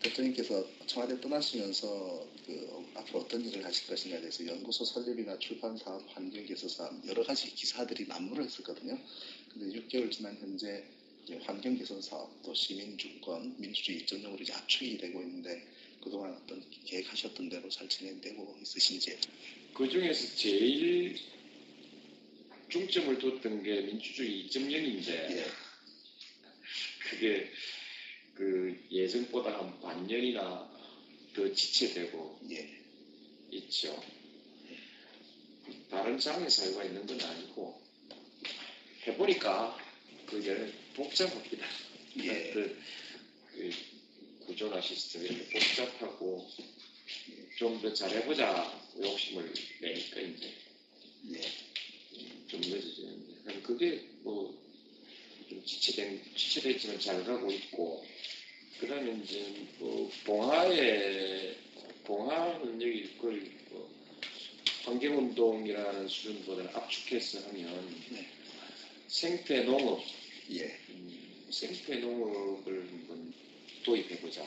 대통령께서 청와대 떠나시면서 앞으로 어떤 일을 하실 것인가에 대해서 연구소 설립이나 출판 사업, 환경 개선 사업 여러 가지 기사들이 난무를 했었거든요. 근데 6개월 지난 현재 환경 개선 사업, 또 시민 주권, 민주주의 2.0으로 이제 압축이 되고 있는데 그동안 어떤 계획하셨던 대로 잘 진행되고 있으신지? 그 중에서 제일 중점을 뒀던 게 민주주의 2.0인데 예. 그게 그 예전보다 한 반년이나 더 지체되고 예. 있죠. 다른 장의 사유가 있는 건 아니고 해보니까 그게 복잡합니다. 예. 그 구조나 시스템이 복잡하고 좀 더 잘해보자 욕심을 내니까 이제 예. 좀 늦어지는데 그게 뭐 좀 지체됐지만 잘 가고 있고 그다음에 이제 뭐 봉화는 여기 거의 뭐 환경운동이라는 수준보다는 압축해서 하면 네. 생태농업, 예. 생태농업을 한번 도입해보자.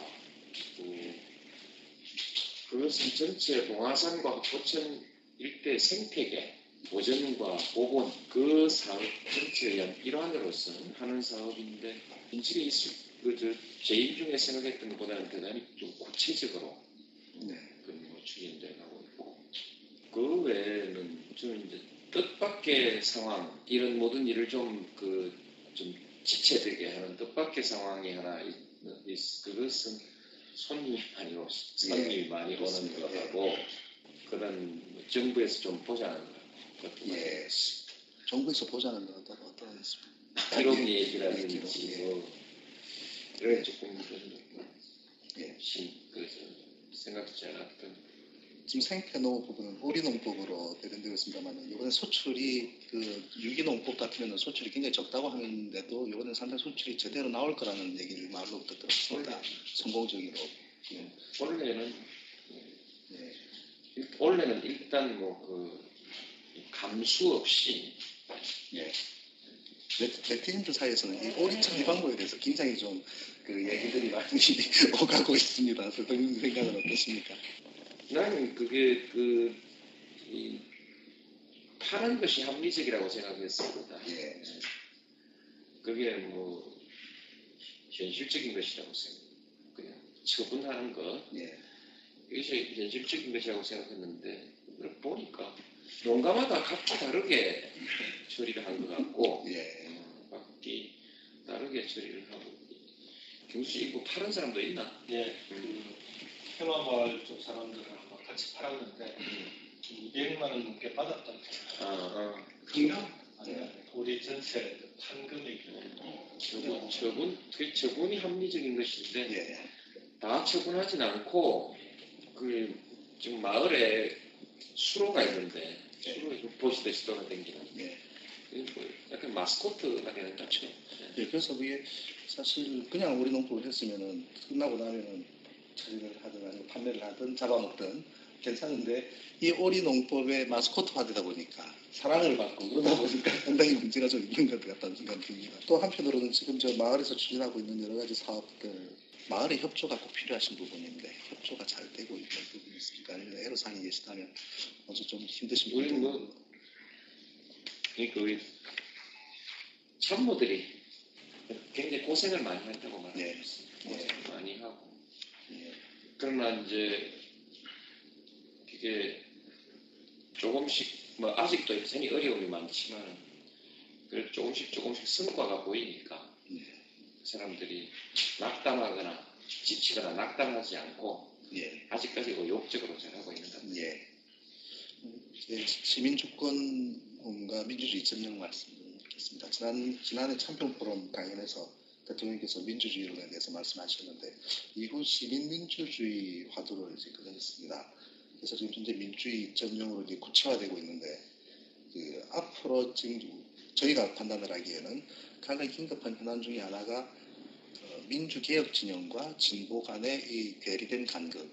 그것은 전체 봉화산과 합포천 일대 생태계 보전과 복원 그 사업 전체의 일환으로서 하는 사업인데 인식이 있을 제일 중에 생각했던 것보다는 대단히 좀 구체적으로 추진돼 가고 있고 그 외에는 좀 이제 뜻밖의 상황 이런 모든 일을 좀 지체되게 하는 뜻밖의 상황이 하나 그것은 손님이 많이 많이 오는 거하고 그런 정부에서 좀 보자는 거. 예. 정부에서 보자는 건 어떤 기록 얘기라든지 뭐 이런 조금 그래서 생각지 않았던 지금 생태농업 부분은 오리농법으로 대변되고 있습니다만 이번에 소출이 유기농법 같으면 소출이 굉장히 적다고 하는데도 이번에 상당히 소출이 제대로 나올 거라는 얘기를 말로부터 들었습니다. 성공적으로. 원래는 일단 감수 없이 네티즌들 사이에서는 이 오리 처리 방법에 대해서 굉장히 좀 얘기들이 많이 오가고 있습니다. 선생님 생각은 어떠십니까? 나는 그게 파는 것이 합리적이라고 생각했습니다. 예. 그게 현실적인 것이라고 생각해요. 그냥 처분하는 것. 예. 이것이 현실적인 것이라고 생각했는데 보니까 농가마다 각기 다르게 처리를 한 것 같고 각기 다르게 처리를 하고 경수 이거 파는 사람도 있나? 예, 해마마을 쪽 사람들하고 같이 팔았는데 200만 원 넘게 받았답니다. 그냥 우리 전체 판 금액이 처분이 합리적인 것인데 다 처분하진 않고 지금 마을에 수로가 있는데 수로 보시듯이 돌아다니는 약간 마스코트가 되는 거죠. 예, 그래서 그게 사실 그냥 오리 농법을 했으면은 끝나고 나면은 처리를 하든 아니면 판매를 하든 잡아먹든 괜찮은데 이 오리 농법의 마스코트화되다 보니까 사랑을 받고 그러다 보니까 상당히 문제가 좀 있는 것 같다는 생각이 듭니다. 또 한편으로는 지금 저 마을에서 추진하고 있는 여러 가지 사업들 마을의 협조가 꼭 필요하신 부분인데 협조가 잘 되고 있는 부분이 있습니까? 아니면 애로사항이 계시다면 먼저 좀 힘드신 부분은 참모들이 굉장히 고생을 많이 했다고 말했습니다. 고생을 많이 하고 그러나 이제 이게 조금씩 아직도 여전히 어려움이 많지만 그래도 조금씩 성과가 보이니까 사람들이 낙담하거나 지치거나 낙담하지 않고 아직까지 의욕적으로 잘하고 있는 것 같아요. 시민주권과 민주주의 2.0 말씀드리겠습니다. 지난해 참평 포럼 강연에서 대통령께서 민주주의론에 대해서 말씀하셨는데 이후 시민민주주의 화두를 이제 꺼내셨습니다. 그래서 지금 현재 민주주의 2.0으로 이제 구체화되고 있는데 앞으로 지금 저희가 판단을 하기에는 가장 긴급한 현안 중에 하나가 민주개혁 진영과 진보 간의 이 대리된 간극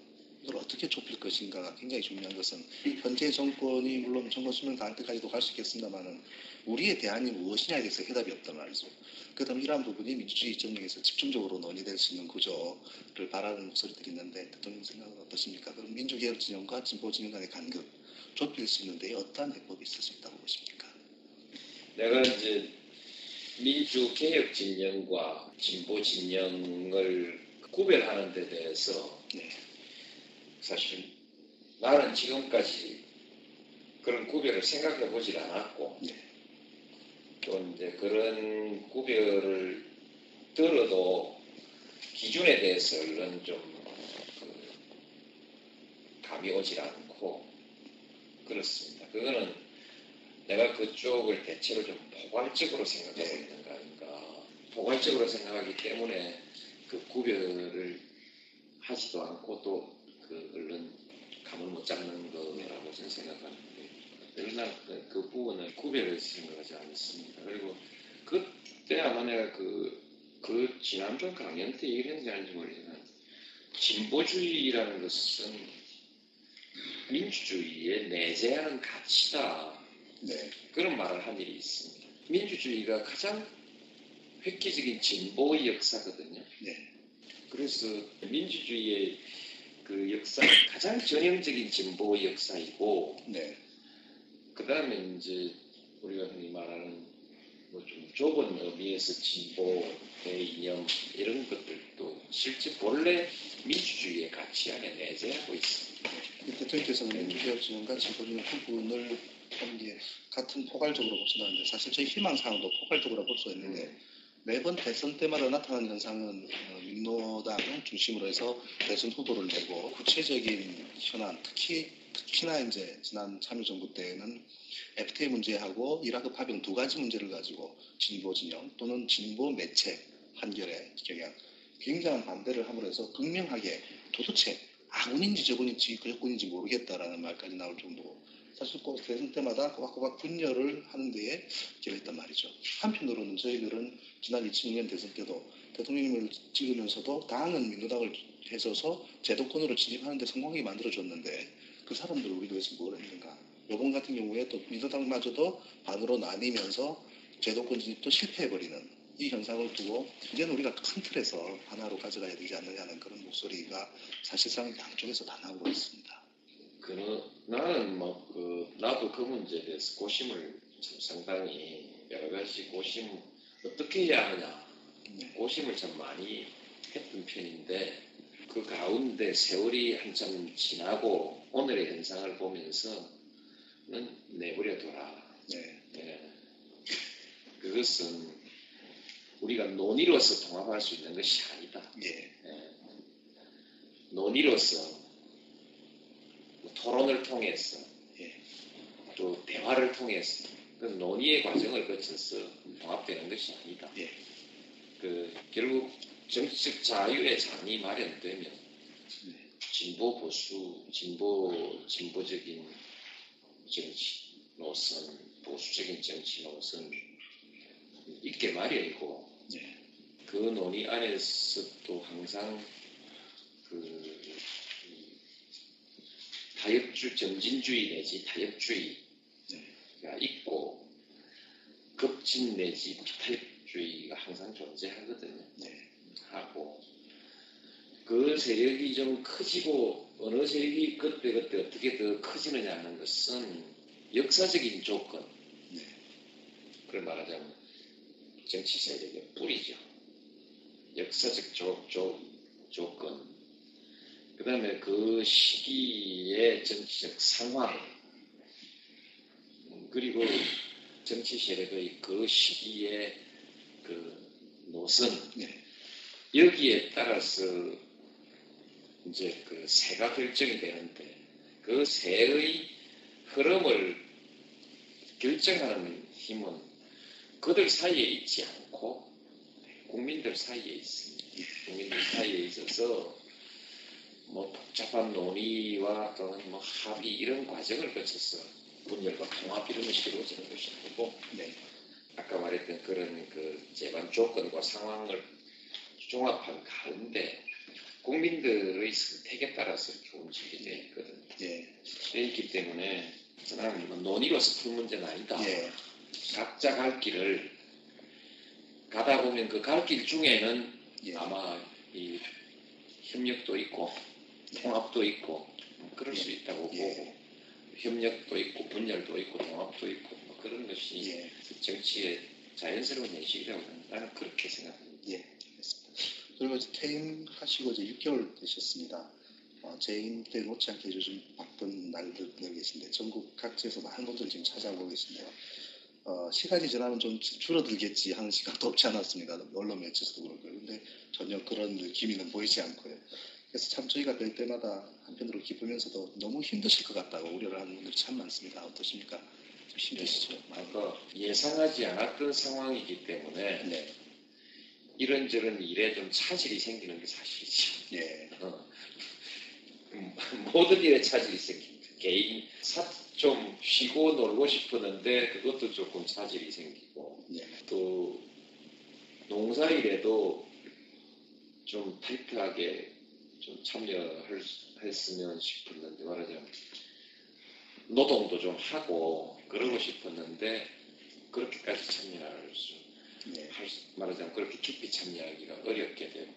어떻게 좁힐 것인가가 굉장히 중요한 것은 현재 정권이 물론 정권 수명 다할 때까지도 갈 수 있겠습니다만은 우리의 대안이 무엇이냐에 대해서 해답이 없단 말이죠. 그다음 이러한 부분이 민주주의 정력에서 집중적으로 논의될 수 있는 구조를 바라는 목소리들이 있는데 대통령 생각은 어떠십니까? 그럼 민주개혁 진영과 진보 진영 간의 간극 좁힐 수 있는데 어떠한 해법이 있을 수 있다고 보십니까? 내가 이제 민주개혁 진영과 진보 진영을 구별하는 데 대해서 네. 사실 나는 지금까지 그런 구별을 생각해 보질 않았고 네. 또 이제 그런 구별을 들어도 기준에 대해서는 좀 감이 오질 않고 그렇습니다. 그거는 내가 그쪽을 대체로 좀 포괄적으로 생각하고 있는 거 아닌가. 포괄적으로 생각하기 때문에 그 구별을 하지도 않고 또 그 얼른 감을 못 잡는 거라고 저는 생각하는데 그러나 그 부분을 구별해서 생각하지 않습니다. 그리고 그때 아마 내가 그 지난번 강연 때 얘기를 했는지 아닌지 모르지만 진보주의라는 것은 민주주의에 내재하는 가치다. 네. 그런 말을 한 일이 있습니다. 민주주의가 가장 획기적인 진보의 역사거든요. 네. 그래서 민주주의의 그 역사 가장 전형적인 진보의 역사이고, 네. 그 다음에 이제 우리가 흔히 말하는 뭐 좀 좁은 의미에서 진보의 이념 이런 것들도 실제 본래 민주주의의 가치 안에 내재하고 있습니다. 대통령께서는 민주개혁 진영과 진보 진영 부분을 같은 포괄적으로 보신다는데 사실 저희 희망사항도 포괄적으로 볼 수 있는데 매번 대선 때마다 나타나는 현상은 민노당 중심으로 해서 대선 후보를 내고 구체적인 현안 특히나 이제 지난 참여정부 때는 FTA 문제하고 이라크 파병 두 가지 문제를 가지고 진보 진영 또는 진보 매체 한결의 경향 굉장한 반대를 함으로 해서 극명하게 도대체 아군인지 적군인지 그적군인지 모르겠다라는 말까지 나올 정도로 사실 꼭 대선 때마다 꼬박꼬박 분열을 하는 데에 기여했단 말이죠. 한편으로는 저희들은 지난 2006년 대선 때도 대통령님을 찍으면서도 당은 민주당을 해서서 제도권으로 진입하는 데 성공하게 만들어줬는데 그 사람들 우리가 위해서 뭘 했는가. 이번 같은 경우에 또 민주당마저도 반으로 나뉘면서 제도권 진입도 실패해버리는 이 현상을 두고 이제는 우리가 큰 틀에서 하나로 가져가야 되지 않느냐는 그런 목소리가 사실상 양쪽에서 다 나오고 있습니다. 나는 나도 그 문제에 대해서 고심을 상당히 여러 가지 고심 어떻게 해야 하느냐 고심을 참 많이 했던 편인데 그 가운데 세월이 한참 지나고 오늘의 현상을 보면서는 내버려둬라. 네. 그것은 우리가 논의로서 통합할 수 있는 것이 아니다. 예. 네. 논의로서 토론을 통해서 또 대화를 통해서 그 논의의 과정을 거쳐서 통합되는 것이 아니다. 예. 결국 정치적 자유의 장이 마련되면 진보 보수, 진보적인 정치 노선, 보수적인 정치 노선 있게 마련이고 그 논의 안에서 또 항상 정진주의 내지 타협주의가 있고 급진 내지 비타협주의가 항상 존재하거든요. 하고 그 세력이 좀 커지고 어느 세력이 그때 어떻게 더 커지느냐는 것은 역사적인 조건 그걸 말하자면 정치 세력의 뿌리죠. 역사적 조건 그 다음에 그 시기의 정치적 상황 그리고 정치 세력의 그 시기의 그 노선 여기에 따라서 이제 그 세가 결정이 되는데 그 세의 흐름을 결정하는 힘은 그들 사이에 있지 않고 국민들 사이에 있습니다. 국민들 사이에 있어서 뭐 복잡한 논의와 또는 뭐 합의 이런 과정을 거쳐서 분열과 통합 이런 것이 이루어지는 것이 아니고 아까 말했던 그런 그 재반 조건과 상황을 종합한 가운데 국민들의 선택에 따라서 이렇게 움직이게 되어 있거든요. 예. 되어 있기 때문에 저는 뭐 논의로서 풀 문제는 아니다. 예. 각자 갈 길을 가다 보면 그 갈 길 중에는 예. 아마 이 협력도 있고 통합도 있고 그럴 수 있다고 예. 보고 협력도 있고 분열도 있고 통합도 있고 뭐 그런 것이 예. 정치의 자연스러운 현실이라고 나는 그렇게 생각합니다. 예. 알겠습니다. 그리고 이제 퇴임하시고 이제 6개월 되셨습니다. 재임 때 못지않게 요즘 바쁜 날들 계신데 전국 각지에서 많은 분들 지금 찾아오고 계신데요. 시간이 지나면 좀 줄어들겠지 하는 생각도 없지 않았습니까? 언론 매체에서도 그렇고요. 근데 전혀 그런 기미는 보이지 않고요. 그래서 참 저희가 뵐 때마다 한편으로 기쁘면서도 너무 힘드실 것 같다고 우려를 하는 분들이 참 많습니다. 어떠십니까? 좀 힘드시죠? 아까 예상하지 않았던 상황이기 때문에 네. 이런저런 일에 좀 차질이 생기는 게 사실이죠. 예. 모든 일에 차질이 생깁니다. 개인 좀 쉬고 놀고 싶었는데 그것도 조금 차질이 생기고 예. 또 농사일에도 좀 타이트하게 좀 참여했으면 싶었는데 말하자면 노동도 좀 하고 그러고 싶었는데 그렇게까지 참여할 수 예. 말하자면 그렇게 깊이 참여하기가 어렵게 되고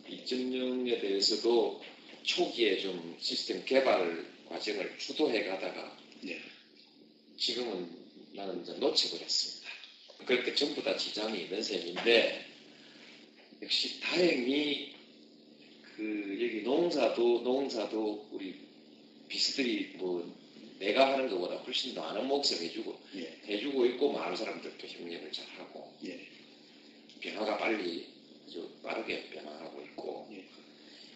2.0에 대해서도 초기에 좀 시스템 개발 과정을 주도해 가다가 예. 지금은 나는 이제 놓쳐버렸습니다. 그렇게 전부 다 지장이 있는 셈인데 역시 다행히 그 여기 농사도 우리 비스들이 뭐 내가 하는 것보다 훨씬 더 많은 몫을 해주고 있고 많은 사람들도 협력을 잘하고 예. 변화가 빠르게 변화하고 있고 예.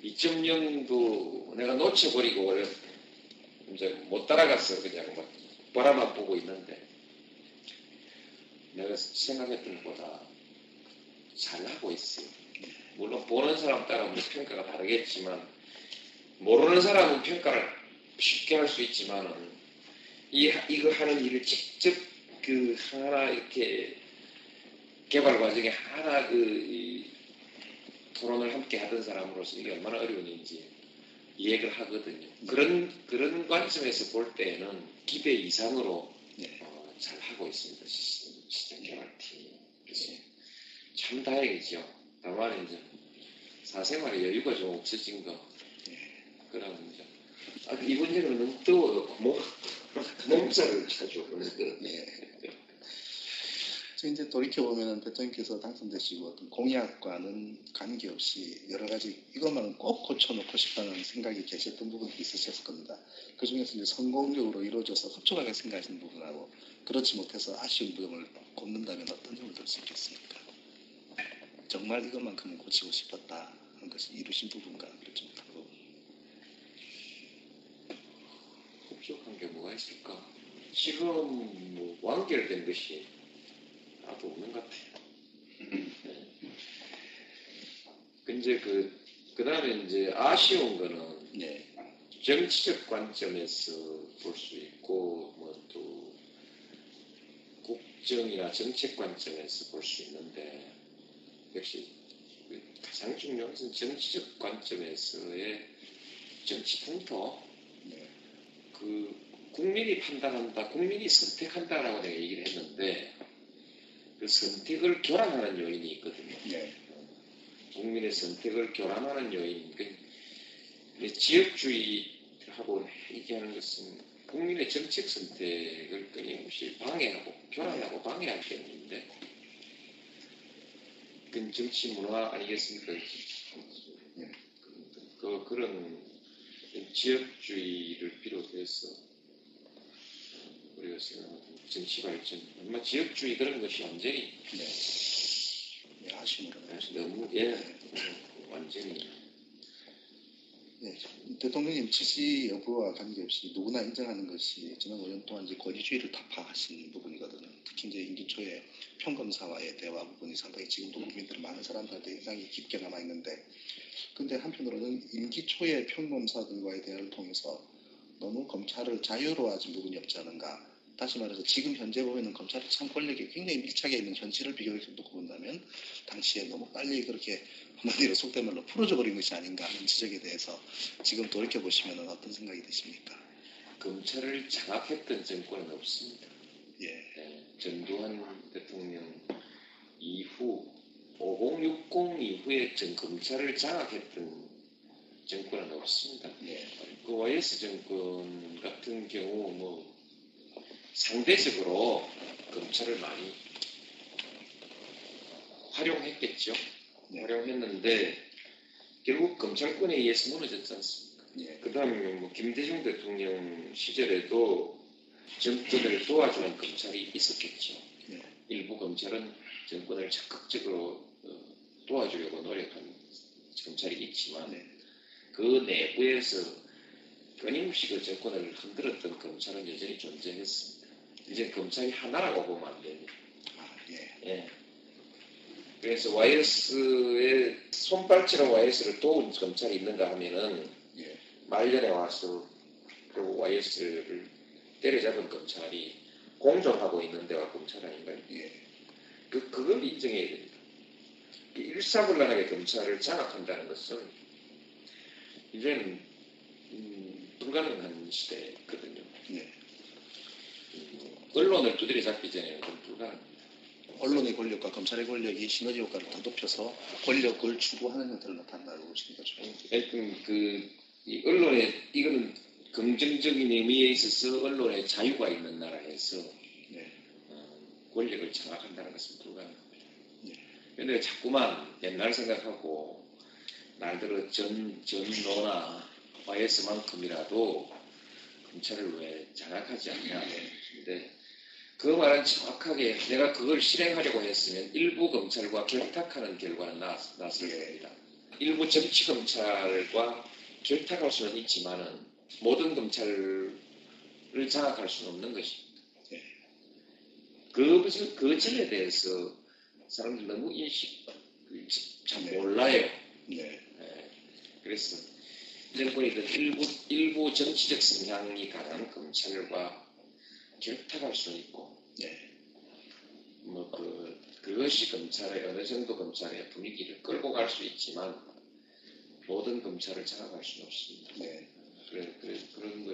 2.0도 내가 놓쳐버리고 이제 못 따라갔어. 그냥 뭐 바라만 보고 있는데 내가 생각했던 것보다 잘하고 있어요. 물론 보는 사람 따라 뭐 평가가 다르겠지만 모르는 사람은 평가를 쉽게 할 수 있지만은 이거 하는 일을 직접 그 하나 이렇게 개발 과정에 하나 토론을 함께 하던 사람으로서 이게 얼마나 어려운 일인지 이해를 하거든요. 그런 관점에서 볼 때는 기대 이상으로 잘 하고 있습니다. 시스템 개발팀이. 그래서 참 다행이죠. 다만 이제 사생활에 여유가 좀 없어진 거 그런 이제 이번 여름은 너무 뜨거워 몸살을 자주 오는데 이제 돌이켜보면 대통령께서 당선되시고 어떤 공약과는 관계없이 여러 가지 이것만은 꼭 고쳐놓고 싶다는 생각이 계셨던 부분이 있으셨을 겁니다. 그 중에서 이제 성공적으로 이루어져서 흡족하게 생각하시는 부분하고 그렇지 못해서 아쉬운 부분을 꼽는다면 어떤 점을 들 수 있겠습니까? 정말 이것만큼은 고치고 싶었다 하는 것이 이루신 부분과 그렇지 못한 부분. 흡족한 게 뭐가 있을까? 지금 뭐 완결된 것이 나도 없는 것 같아요. 근데 그 다음에 이제 아쉬운 거는 네. 정치적 관점에서 볼 수 있고 뭐 또 국정이나 정책 관점에서 볼 수 있는데 역시 가장 중요한 것은 정치적 관점에서의 정치 풍토. 네. 그 국민이 판단한다, 국민이 선택한다라고 내가 얘기를 했는데 그 선택을 교란하는 요인이 있거든요. 네. 국민의 선택을 교란하는 요인, 지역주의하고 얘기하는 것은 국민의 정책 선택을 끊임없이 방해하고 교란하고 방해하기 때문인데 그건 정치 문화 아니겠습니까? 그런 지역주의를 비롯해서 우리가 생각하는 정치 발전, 아마 지역주의 그런 것이 완전히 아쉬움으로 너무 완전히 대통령님 지시 여부와 관계없이 누구나 인정하는 것이 지난 5년 동안 이제 권위주의를 타파하신 부분이거든요. 특히 이제 임기 초에 평검사와의 대화 부분이 상당히 지금도 국민들 많은 사람들한테 인상이 깊게 남아 있는데, 근데 한편으로는 임기 초에 평검사들과의 대화를 통해서 너무 검찰을 자유로워진 부분이 없지 않은가. 다시 말해서 지금 현재 보면은 검찰의 참 권력이 굉장히 밀착해 있는 현실을 비교해서 놓고 본다면 당시에 너무 빨리 그렇게 한마디로 속된 말로 풀어져 버린 것이 아닌가 하는 지적에 대해서 지금 돌이켜 보시면 어떤 생각이 드십니까? 검찰을 장악했던 정권은 없습니다. 예, 네, 전두환 대통령 이후 5060 이후에 검찰을 장악했던 정권은 없습니다. 예, 그 YS 정권 같은 경우 뭐 상대적으로 검찰을 많이 활용했겠죠. 네. 활용했는데 결국 검찰권에 의해서 무너졌지 않습니까? 예, 그 다음에 뭐 김대중 대통령 시절에도 정권을 도와주는 검찰이 있었겠죠. 네. 일부 검찰은 정권을 적극적으로 도와주려고 노력한 검찰이 있지만 네. 그 내부에서 끊임없이 그 정권을 흔들었던 검찰은 여전히 존재했습니다. 이제 검찰이 하나라고 보면 안 됩니다. 아, 예, 예. 그래서 YS의 손발처럼 YS를 도운 검찰이 있는가 하면은 예, 말년에 와서 그 YS를 때려잡은 검찰이 공존하고 있는 데가 검찰 아닌가요? 예, 그걸 인정해야 됩니다. 일사불란하게 검찰을 장악한다는 것은 이제는 불가능한 시대거든요. 네. 언론을 두드려 잡기 전에는 그건 불가능합니다. 언론의 권력과 검찰의 권력이 시너지 효과를 더높여서 권력을 추구하는 형태를 나타낸다고 보시는 거죠. 하여튼 이 언론의 이거는 긍정적인 의미에 있어서 언론의 자유가 있는 나라에서 네. 권력을 장악한다는 것은 불가능합니다. 네. 그런데 자꾸만 옛날 생각하고 날들어 전노나 YS만큼이라도 검찰을 왜 장악하지 않냐. 근데 그 말은 정확하게 내가 그걸 실행하려고 했으면 일부 검찰과 결탁하는 결과는 났을 겁니다. 일부 정치 검찰과 결탁할 수는 있지만은 모든 검찰을 장악할 수는 없는 것입니다. 네. 그 점에 대해서 사람들 너무 잘 몰라요. 네. 네. 그래서 정권이든 일부 정치적 성향이 강한 검찰과 결탁할 수는 있고, 네. 그것이 검찰의 어느 정도 검찰의 분위기를 끌고 갈 수 있지만 모든 검찰을 장악할 수는 없습니다. 네. 그런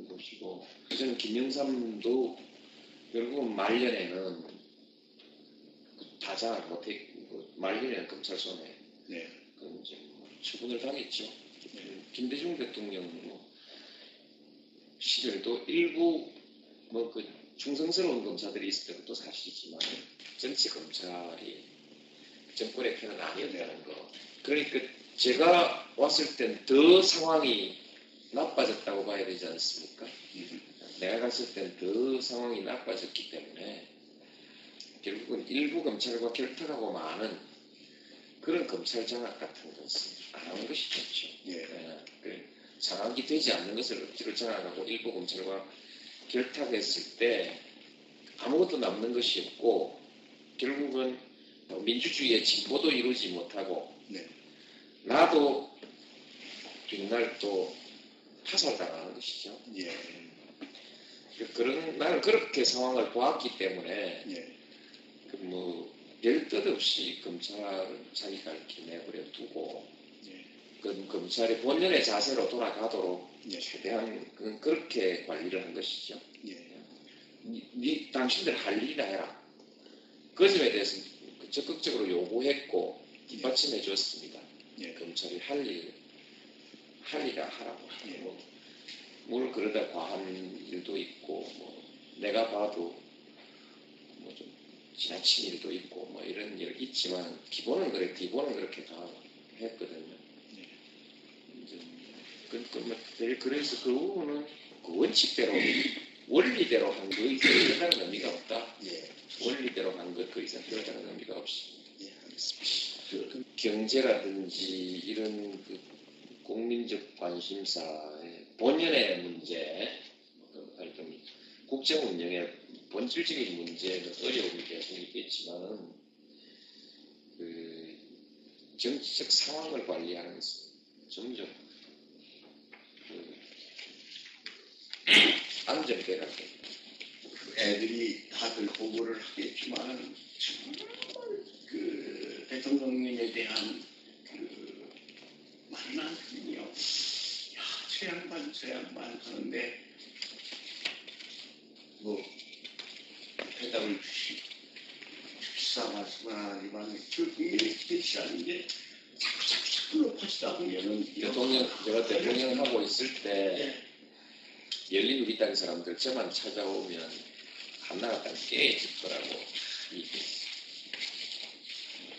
것이고, 저는 김영삼도 결국은 말년에는 다 장악 못했고 말년에는 검찰 손에 네. 이제 처분을 당했죠. 김대중 대통령 시절도 일부 충성스러운 검사들이 있을 때도 사실이지만 정치 검찰이 정권의 편은 아니었다는 거. 그러니까 제가 왔을 땐 더 상황이 나빠졌다고 봐야 되지 않습니까? 내가 갔을 땐 더 상황이 나빠졌기 때문에 결국은 일부 검찰과 결탁하고 많은 그런 검찰 장악 같은 것은 안 하는 것이 좋죠. 예. 장악이 되지 않는 것을 억지로 장악하고 일부 검찰과 결탁했을 때 아무것도 남는 것이 없고 결국은 민주주의의 진보도 이루지 못하고 네. 나도 뒷날 또 파살당하는 것이죠. 예. 나는 그렇게 상황을 보았기 때문에 예. 별 뜻 없이 검찰을 자기가 이렇게 내버려 두고 예. 검찰의 본연의 자세로 돌아가도록 예. 최대한 그렇게 관리를 한 것이죠. 예. 당신들 할 일이나 해라. 그 점에 대해서 적극적으로 요구했고 뒷받침해 줬습니다. 예. 검찰이 할 일이라 하라고. 예. 뭘 그러다 과한 일도 있고 내가 봐도 좀 지나친 일도 있고 이런 일 있지만 기본은 그렇게 다 했거든요. 그래서 그 부분은 그 원칙대로 원리대로 한 거 이상 별다른 의미가 없다. 예. 원리대로 한 것 그 이상 별다른 의미가 없습니다. 예. 알겠습니다. 경제라든지 이런 국민적 관심사의 본연의 문제, 하여튼 국정 운영의 본질적인 문제는 어려움이 계속 있겠지만은 정치적 상황을 관리하는 것은 점점 안정돼갈 겁니다. 애들이 다들 보고를 하겠지만 정말 대통령님에 대한 그 많은 분이요. 야, 저 양반 하는데 뭐 대답을 주시사 말씀을 하지만 저 국민의 기대치라는 게 자꾸 높아지다 보면은 제가 대통령 하고 있을 때 네. 열린 우리 땅 사람들 저만 찾아오면 한나라당 깨질 거라고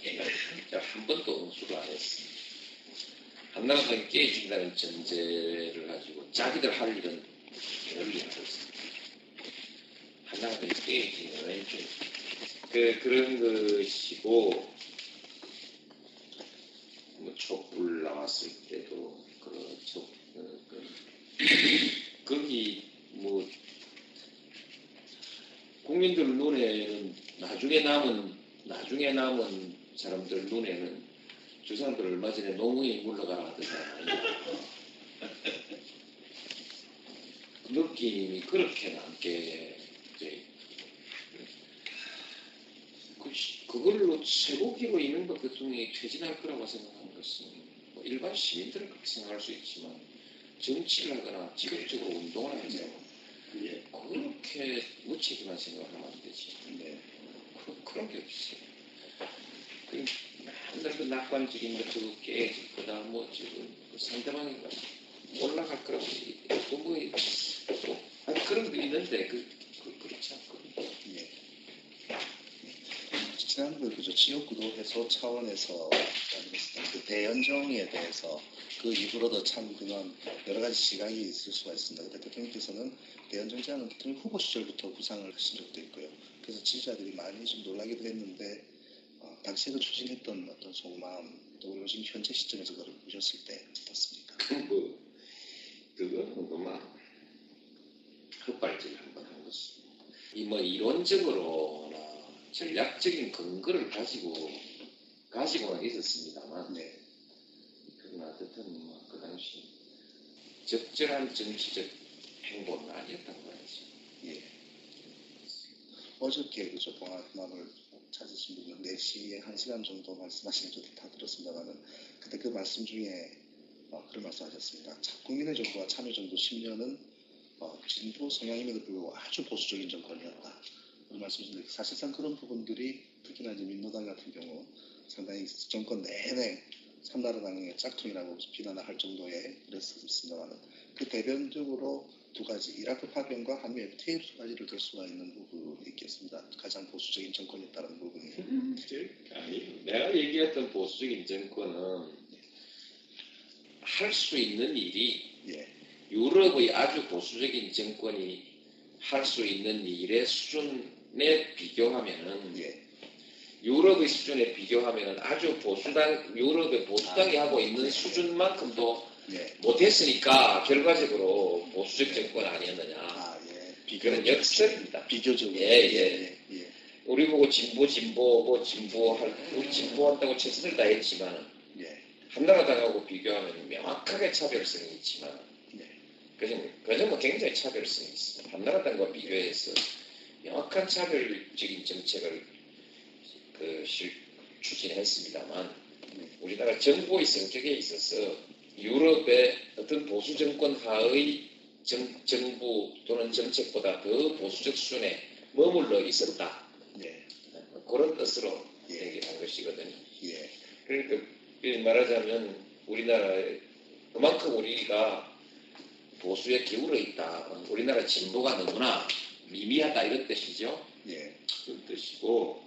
얘가 한 번도 응수를 안 했어. 한나라당이 깨진다는 전제를 가지고 자기들 할 일은 널리 하고 있어. 한나라당이 깨지는 왼쪽 그런 것이고 뭐 촛불 나왔을 때도 거기 뭐 국민들 눈에는 나중에 남은 사람들 눈에는 저 사람들 얼마 전에 노무현이 물러가라 하던 사람 아니야. 느낌이 그렇게 남게 돼. 그걸로 최고기로 이명박 대통령이 퇴진할 거라고 생각하는 것은 뭐 일반 시민들은 그렇게 생각할 수 있지만 정치를 하거나 직업적으로 운동을 하면서 그렇게 무책임한 생각을 하면 안 되지. 그런 게 없어요. 맨날 그 낙관적인 것 저거 깨질 거다 뭐 지금 상대방이 올라갈 거라고 그런 게 있는데 그렇지 않거든요. 지난번에 그저 지역구도 해소 차원에서 그 대연정에 대해서 그 이후로도 참 그런 여러 가지 시각이 있을 수가 있습니다. 그때 대통령께서는 대연정 제안은 대통령 후보 시절부터 구상을 하신 적도 있고요. 그래서 지지자들이 많이 좀 놀라기도 했는데 당시에 그 추진했던 어떤 속마음 또 그리고 지금 현재 시점에서 그걸 보셨을 때 어떻습니까? 그거는 그만 헛발질 한번 한 것입니다. 이 뭐 이론적으로나 전략적인 근거를 가지고는 있었습니다만, 그러나 어쨌든 그 당시 적절한 정치적 행보는 아니었던 거야지. 어저께 그저 봉화마을 찾으신 분은 4시에 1시간 정도 말씀하시는 저도 다 들었습니다만은 그때 그 말씀 중에 그런 말씀하셨습니다. 국민의 정부와 참여정부 10년은 진보 성향임에도 불구하고 아주 보수적인 정권이었다. 그런 말씀이신데 사실상 그런 부분들이 특히나 이제 민노당 같은 경우 상당히 정권 내내 삼나라당의 짝퉁이라고 비난을 할 정도의 그랬었습니다만은 그 대변적으로 두 가지 이라크 파병과 한미 FTA 두 가지를 들 수가 있는 부분이 있겠습니다. 가장 보수적인 정권이었다는 부분이. 아니, 내가 얘기했던 보수적인 정권은 할 수 있는 일이 유럽의 아주 보수적인 정권이 할 수 있는 일의 수준에 비교하면은 유럽의 수준에 비교하면은 아주 유럽의 보수당이 하고 있는 수준만큼도 못했으니까 결과적으로 보수적 정권 아니었느냐. 그런 역설입니다. 비교적으로. 우리 보고 진보한다고 최선을 다했지만 한나라당하고 비교하면 명확하게 차별성이 있지만 그저 뭐 굉장히 차별성이 있습니다. 한나라당과 비교해서 명확한 차별적인 정책을 추진했습니다만 우리나라 정부의 성격에 있어서 유럽의 어떤 보수 정권 하의 정부 또는 정책보다 더 보수적 수준에 머물러 있었다. 그런 뜻으로 얘기한 것이거든요. 그러니까 말하자면 우리나라에 그만큼 우리가 보수에 기울어 있다. 우리나라 진보가 너무나 미미하다 이런 뜻이죠. 그런 뜻이고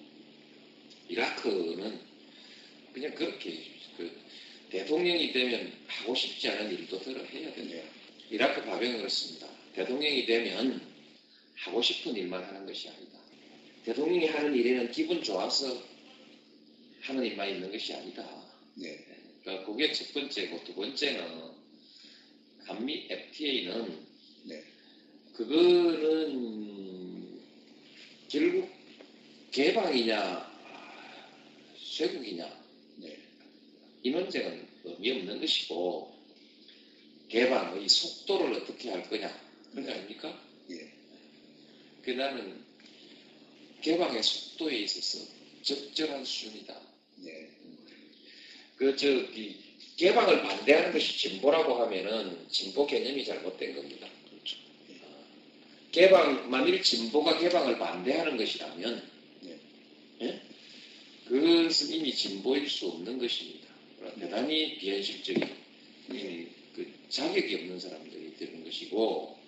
이라크는 그냥 그렇게 대통령이 되면 하고 싶지 않은 일도들을 해야 돼요. 이라크 파병은 그렇습니다. 대통령이 되면 하고 싶은 일만 하는 것이 아니다. 대통령이 하는 일에는 기분 좋아서 하는 일만 있는 것이 아니다. 그러니까 그게 첫 번째고 두 번째는 한미 FTA는 그거는 결국 개방이냐 쇄국이냐 이 논쟁은 의미 없는 것이고 개방의 속도를 어떻게 할 거냐 그런 거 아닙니까? 그 나는 개방의 속도에 있어서 적절한 수준이다. 저기 개방을 반대하는 것이 진보라고 하면은 진보 개념이 잘못된 겁니다. 그렇죠. 만일 진보가 개방을 반대하는 것이라면 네. 예? 그것은 이미 진보일 수 없는 것입니다. 대단히 비현실적인 그 자격이 없는 사람들이 되는 것이고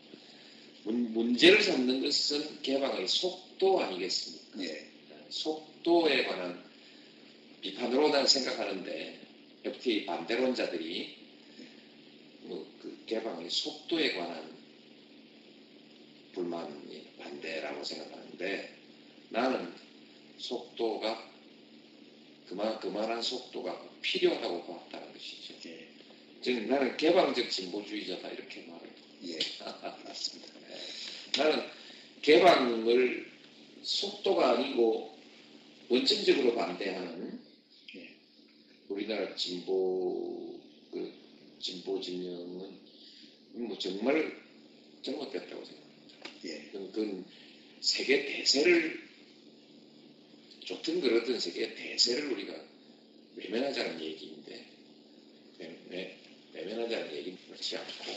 문제를 삼는 것은 개방의 속도 아니겠습니까? 예. 속도에 관한 비판으로 난 생각하는데 FTA 반대론자들이 그 개방의 속도에 관한 불만이 반대라고 생각하는데 나는 속도가 그만한 속도가 필요하다고 봤다는 것이죠. 예. 즉 나는 개방적 진보주의자다 이렇게 말을 예. 맞습니다. 나는 개방을 속도가 아니고 원천적으로 반대하는 예. 우리나라 진보 진영은 뭐 정말 잘못됐다고 생각합니다. 예. 그건 세계 대세를 좋든 그러든 세계 대세를 우리가 외면하자는 얘기인데 외면하자는 얘기는 그렇지 않고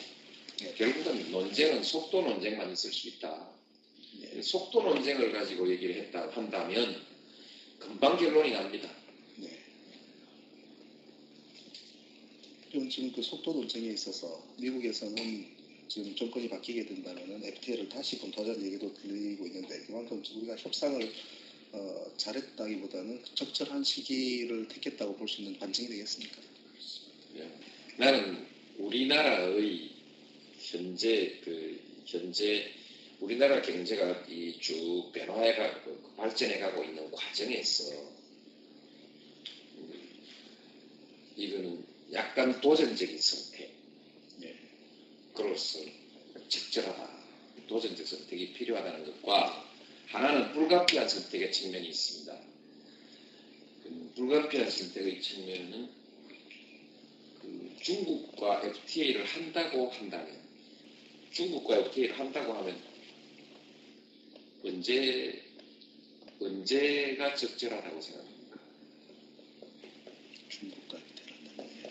결국은 논쟁은 속도 논쟁만 있을 수 있다. 예. 속도 논쟁을 가지고 얘기를 한다면 금방 결론이 납니다. 네. 지금 그 속도 논쟁에 있어서 미국에서는 지금 정권이 바뀌게 된다면은 FTA를 다시 검토하자는 얘기도 들리고 있는데 그만큼 우리가 협상을 잘했다기보다는 적절한 시기를 택했다고 볼 수 있는 반증이 되겠습니까? 나는 우리나라의 현재 우리나라 경제가 쭉 변화해가고 발전해가고 있는 과정에서 이거는 약간 도전적인 선택, 그로서 적절하다, 도전적 선택이 필요하다는 것과 하나는 불가피한 선택의 측면이 있습니다. 불가피한 선택의 측면은 중국과 FTA를 한다고 한다면 중국과 FTA를 한다고 하면 언제가 적절하다고 생각합니까? 중국과 FTA를 한다면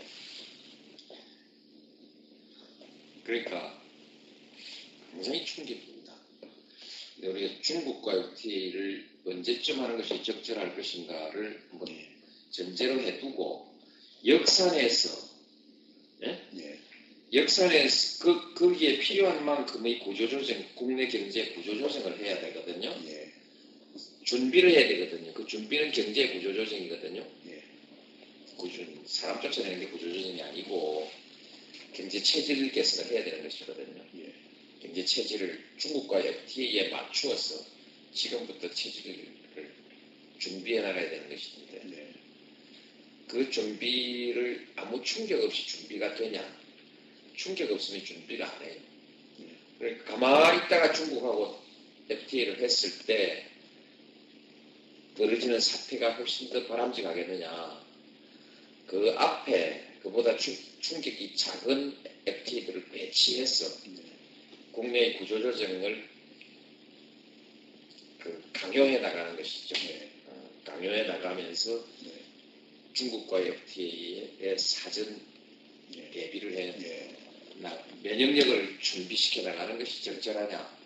그러니까 굉장히 충격입니다. 우리가 중국과 FTA를 언제쯤 하는 것이 적절할 것인가를 한번 전제로 해두고 역산에서 거기에 필요한 만큼의 구조조정, 국내 경제 구조조정을 해야 되거든요. 준비를 해야 되거든요. 그 준비는 경제 구조조정이거든요. 사람 쫓아내는 게 구조조정이 아니고 경제 체질 개선을 해야 되는 것이거든요. 경제 체질을 중국과 FTA에 맞추어서 지금부터 체질을 준비해 나가야 되는 것인데 그 준비를 아무 충격 없이 준비가 되냐? 충격 없으면 준비를 안 해요. 그러니까 가만히 있다가 중국하고 FTA를 했을 때 벌어지는 사태가 훨씬 더 바람직하겠느냐. 그 앞에 그보다 충격이 작은 FTA들을 배치해서 국내의 구조조정을 강요해 나가는 것이죠. 강요해 나가면서 중국과 FTA의 사전 대비를 해 면역력을 준비시켜 나가는 것이 적절하냐.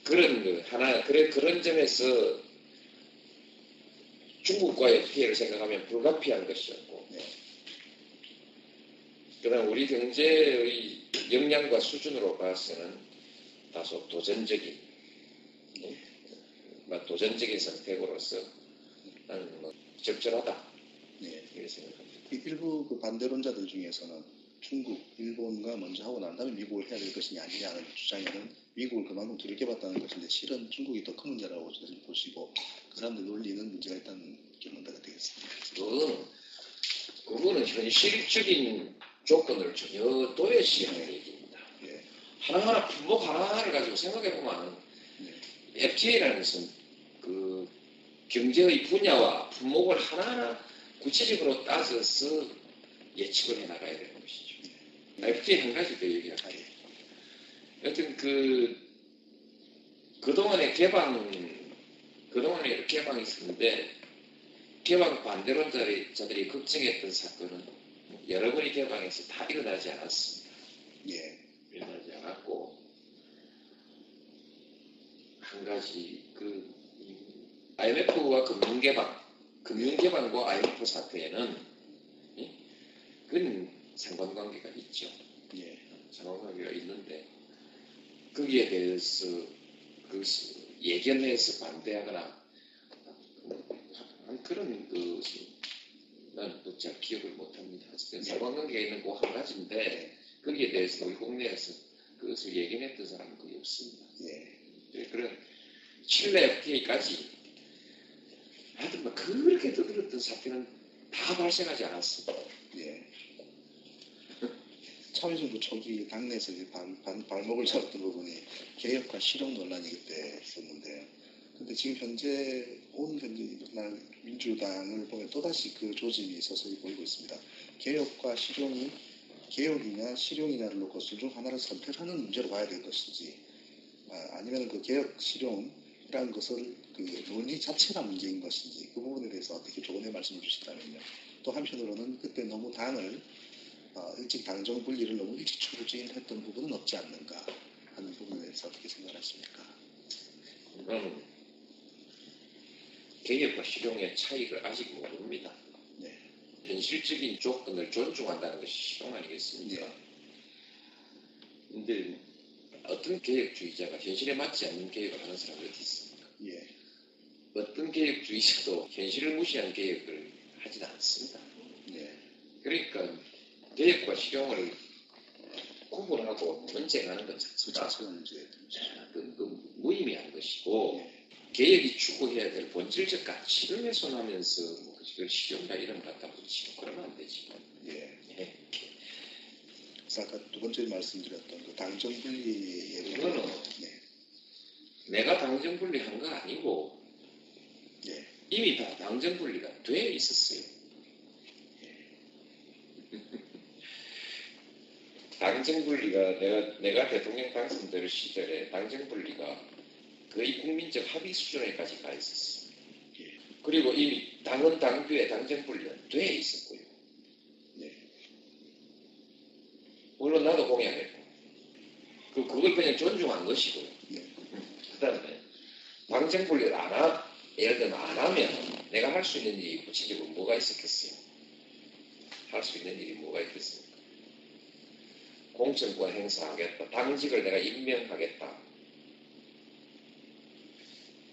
그런 점에서 중국과 FTA를 생각하면 불가피한 것이었고, 그다음 우리 경제의 역량과 수준으로 봐서는 다소 도전적인 선택으로서 나는 적절하다 이렇게 생각합니다. 일부 그 반대론자들 중에서는 중국, 일본과 먼저 하고 난 다음에 미국을 해야 될 것이 아니냐는 주장에는 미국을 그만큼 두렵게 봤다는 것인데 실은 중국이 더 큰 문제라고 보시고 그 사람들 논리는 문제가 있다는 결론가 되겠습니다. 그거는 현실적인 조건을 전혀 도외시하는 얘기입니다. 하나하나 품목 하나하나를 가지고 생각해보면 FTA라는 것은 그 경제의 분야와 품목을 하나하나 구체적으로 따져서 예측을 해나가야 되는 것이죠. FTA 한 가지 더 얘기할게요. 여튼 그동안에 개방이 있었는데 개방 반대론자들이 걱정했던 사건은 여러분이 개방해서 다 일어나지 않았습니다. 예. 일어나지 않았고 한 가지 IMF와 금융개방과 IMF 사태에는 그건 상관관계가 있죠. 예. 상관관계가 있는데 거기에 대해서 예견해서 반대하거나 그런 난또 잘 기억을 못합니다. 어쨌든 상관관계가 있는 거 한 가지인데 거기에 대해서 우리 국내에서 그것을 예견했던 사람은 거의 없습니다. 예. 그런 칠레 FTA까지 하여튼 뭐 그렇게 떠들었던 사태는 다 발생하지 않았습니다. 예. 참여정부 초기 당내에서 발목을 잡았던 부분이 개혁과 실용 논란이 그때 있었는데요. 근데 지금 현재 일어난 민주당을 보면 또다시 그 조짐이 서서히 보이고 있습니다. 개혁과 실용이 개혁이냐 실용이냐를 놓고 둘 중 하나를 선택하는 문제로 봐야 될 것인지 아니면 그 개혁 실용이라는 것을 그 논의 자체가 문제인 것인지 그 부분에 대해서 어떻게 조언해 말씀해 주신다면요. 또 한편으로는 그때 너무 당을 일찍 당정 분리를 너무 일찍 추진했던 부분은 없지 않는가 하는 부분에 대해서 어떻게 생각하십니까? 개혁과 실용의 차이를 아직 모릅니다. 네. 현실적인 조건을 존중한다는 것이 실용 아니겠습니까? 그런데 어떤 개혁주의자가 현실에 맞지 않는 개혁을 하는 사람이 어디 있습니까? 예. 어떤 개혁주의자도 현실을 무시한 개혁을 하진 않습니다. 예. 그러니까 개혁과 실용을 구분하고 논쟁하는 것 자체가 무의미한 것이고 개혁이 추구해야 될 본질적 가치를 훼손하면서 그걸 실용이나 이름 갖다 붙이고 그러면 안 되지. 예. 그래서 아까 두 번째 말씀드렸던 그 당정 분리 이거는 내가 당정 분리한 거 아니고 이미 다 당정 분리가 돼 있었어요. 당정 분리가 내가 대통령 당선될 시절에 당정 분리가 거의 국민적 합의 수준에까지 가 있었어. 그리고 이미 당은 당규에 당정 분리가 돼 있었고요. 물론 나도 공약했고 그걸 그냥 존중한 것이고요. 그다음에 당정 분리를 예를 들면 안 하면 내가 할 수 있는 일이 구체적으로 뭐가 있었겠어요? 할 수 있는 일이 뭐가 있겠습니까? 공천권 행사하겠다. 당직을 내가 임명하겠다.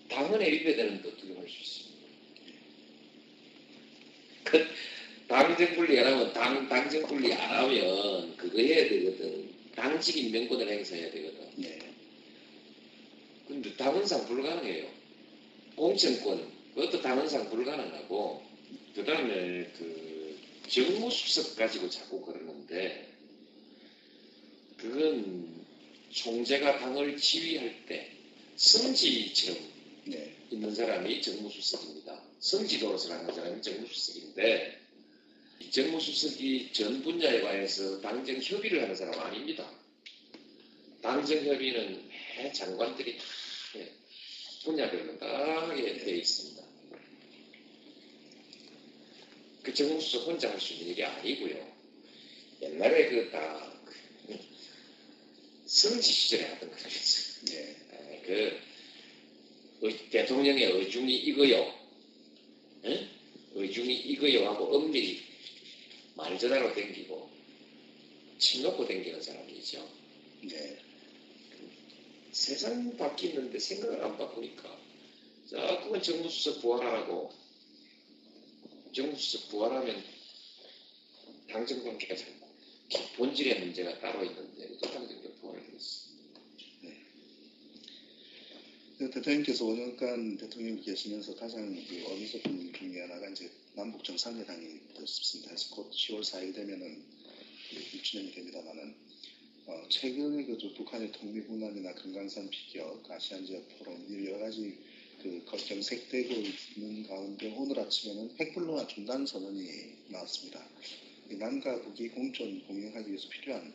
당헌에 위배되는데 어떻게 할 수 있습니까? 당정 분리 안 하면 당정 분리 안 하면 그거 해야 되거든. 당직 임명권을 행사해야 되거든. 근데 당헌상 불가능해요. 공천권 그것도 당헌상 불가능하고 그 다음에 그 정무수석 가지고 자꾸 그러는데 그건 총재가 당을 지휘할 때 성지처럼 있는 사람이 정무수석입니다. 성지 노릇을 하는 사람이 정무수석인데 이 정무수석이 전 분야에 관해서 당정 협의를 하는 사람 아닙니다. 당정 협의는 매 장관들이 다 분야별로 다하게 되어 있습니다. 그 정무수석 혼자 할 수 있는 일이 아니고요. 옛날에 성지 시절에 하던 거겠죠. 대통령의 의중이 이거요. 의중이 이거요 하고 엄밀히 말전화로 댕기고 침 놓고 댕기는 사람이죠. 세상 바뀌는데 생각을 안 바꾸니까 자꾸만 정무수석 부활하라고 정무수석 부활하면 당정관계가 자꾸 본질의 문제가 따로 있는데 또 당정관계가 부활을 했어. 대통령께서 5년간 대통령이 계시면서 가장 어느 부분 중에 하나가 이제 남북 정상회담이 됐습니다. 그래서 곧 10월 4일 되면은 6주년이 됩니다만은 최근에 북한의 통미분함이나 금강산 피격, 아시안 지역 포럼 여러 가지 경색되고 있는 가운데 오늘 아침에는 핵불로화 중단 선언이 나왔습니다. 남과 북이 공존 공영하기 위해서 필요한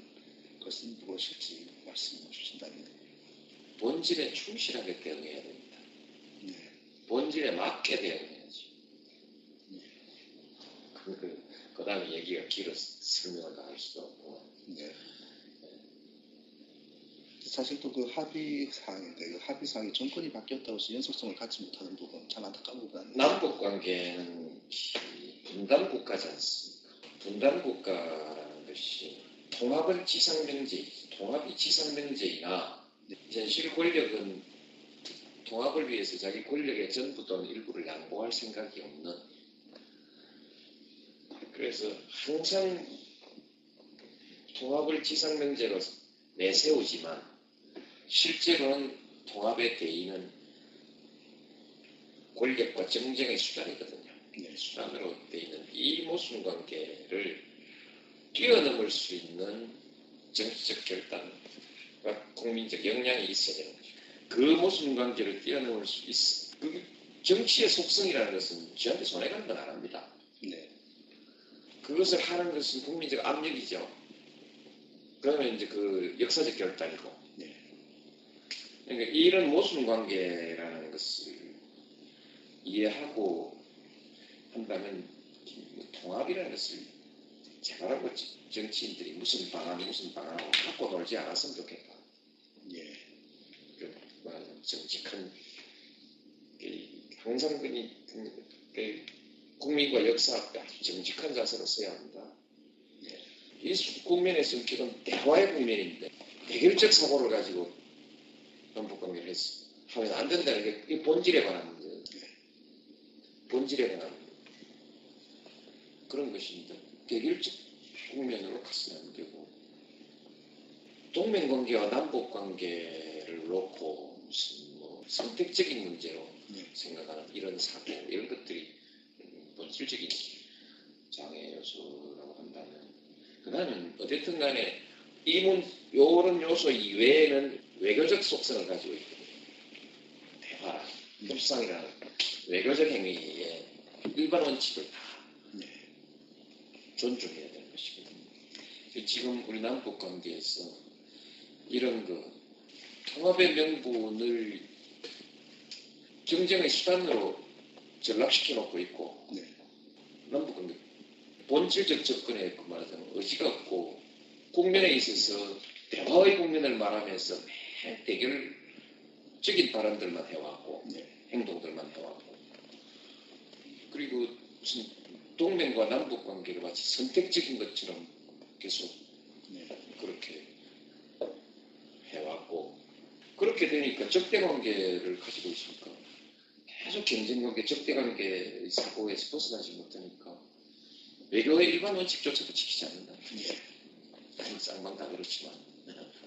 것은 무엇일지 말씀해 주신다면. 본질에 충실하게 대응해야 됩니다. 본질에 맞게 대응해야지. 그 다음에 얘기가 길어서 설명을 다 할 수도 없고. 네. 사실 또 그 합의 사항인데 그 합의 사항이 정권이 바뀌었다고 해서 연속성을 갖지 못하는 부분 참 안타까운 부분 아니에요? 남북 관계는 분단 국가지 않습니까? 분단 국가라는 것이 통합이 지상명제이나 현실 권력은 통합을 위해서 자기 권력의 전부 또는 일부를 양보할 생각이 없는, 그래서 항상 통합을 지상명제로 내세우지만 실제로는 통합의 대의는 권력과 정쟁의 수단이거든요. 네. 수단으로 되어 있는 이 모순 관계를 뛰어넘을 수 있는 정치적 결단과 국민적 역량이 있어야 되는 거죠. 그 모순 관계를 뛰어넘을 수 있어. 그 정치의 속성이라는 것은 저한테 손해 가는 건 안 합니다. 네. 그것을 하는 것은 국민적 압력이죠. 그러면 이제 그 역사적 결단이고. 네. 그러니까 이런 모순 관계라는 것을 이해하고 한다면 통합이라는 것을 제발하고 정치인들이 무슨 방안하고 갖고 놀지 않았으면 좋겠다. 예. 정직한 항상 국민과 역사 앞에 아주 정직한 자세로 써야 한다. 이 국면에서는 지금 대화의 국면인데 대결적 사고를 가지고 남북관계를 하면 안 된다는 게 본질에 관한 문제예요. 본질에 관한 그런 것입니다. 대결적 국면으로 가서는 안 되고 동맹관계와 남북관계를 놓고 무슨 뭐 선택적인 문제로 생각하는 이런 사고 이런 것들이 본질적인 장애 요소라고 한다면 그다음은 어쨌든 간에 이런 요소 이외에는 외교적 속성을 가지고 있거든요. 대화, 협상이라는 외교적 행위의 일반 원칙을 다 존중해야 되는 것이거든요. 지금 우리 남북 관계에서 이런 통합의 명분을 경쟁의 수단으로 전락시켜 놓고 있고 남북 관계 본질적 접근에 말하자면 의지가 없고 국면에 있어서 대화의 국면을 말하면서 매일 대결적인 발언들만 해왔고 행동들만 해왔고 그리고 무슨 동맹과 남북 관계를 마치 선택적인 것처럼 계속 그렇게 해왔고 그렇게 되니까 적대관계를 가지고 있으니까 계속 경쟁관계, 적대관계 사고에서 벗어나지 못하니까 외교의 일반 원칙조차도 지키지 않는다. 쌍방 다 그렇지만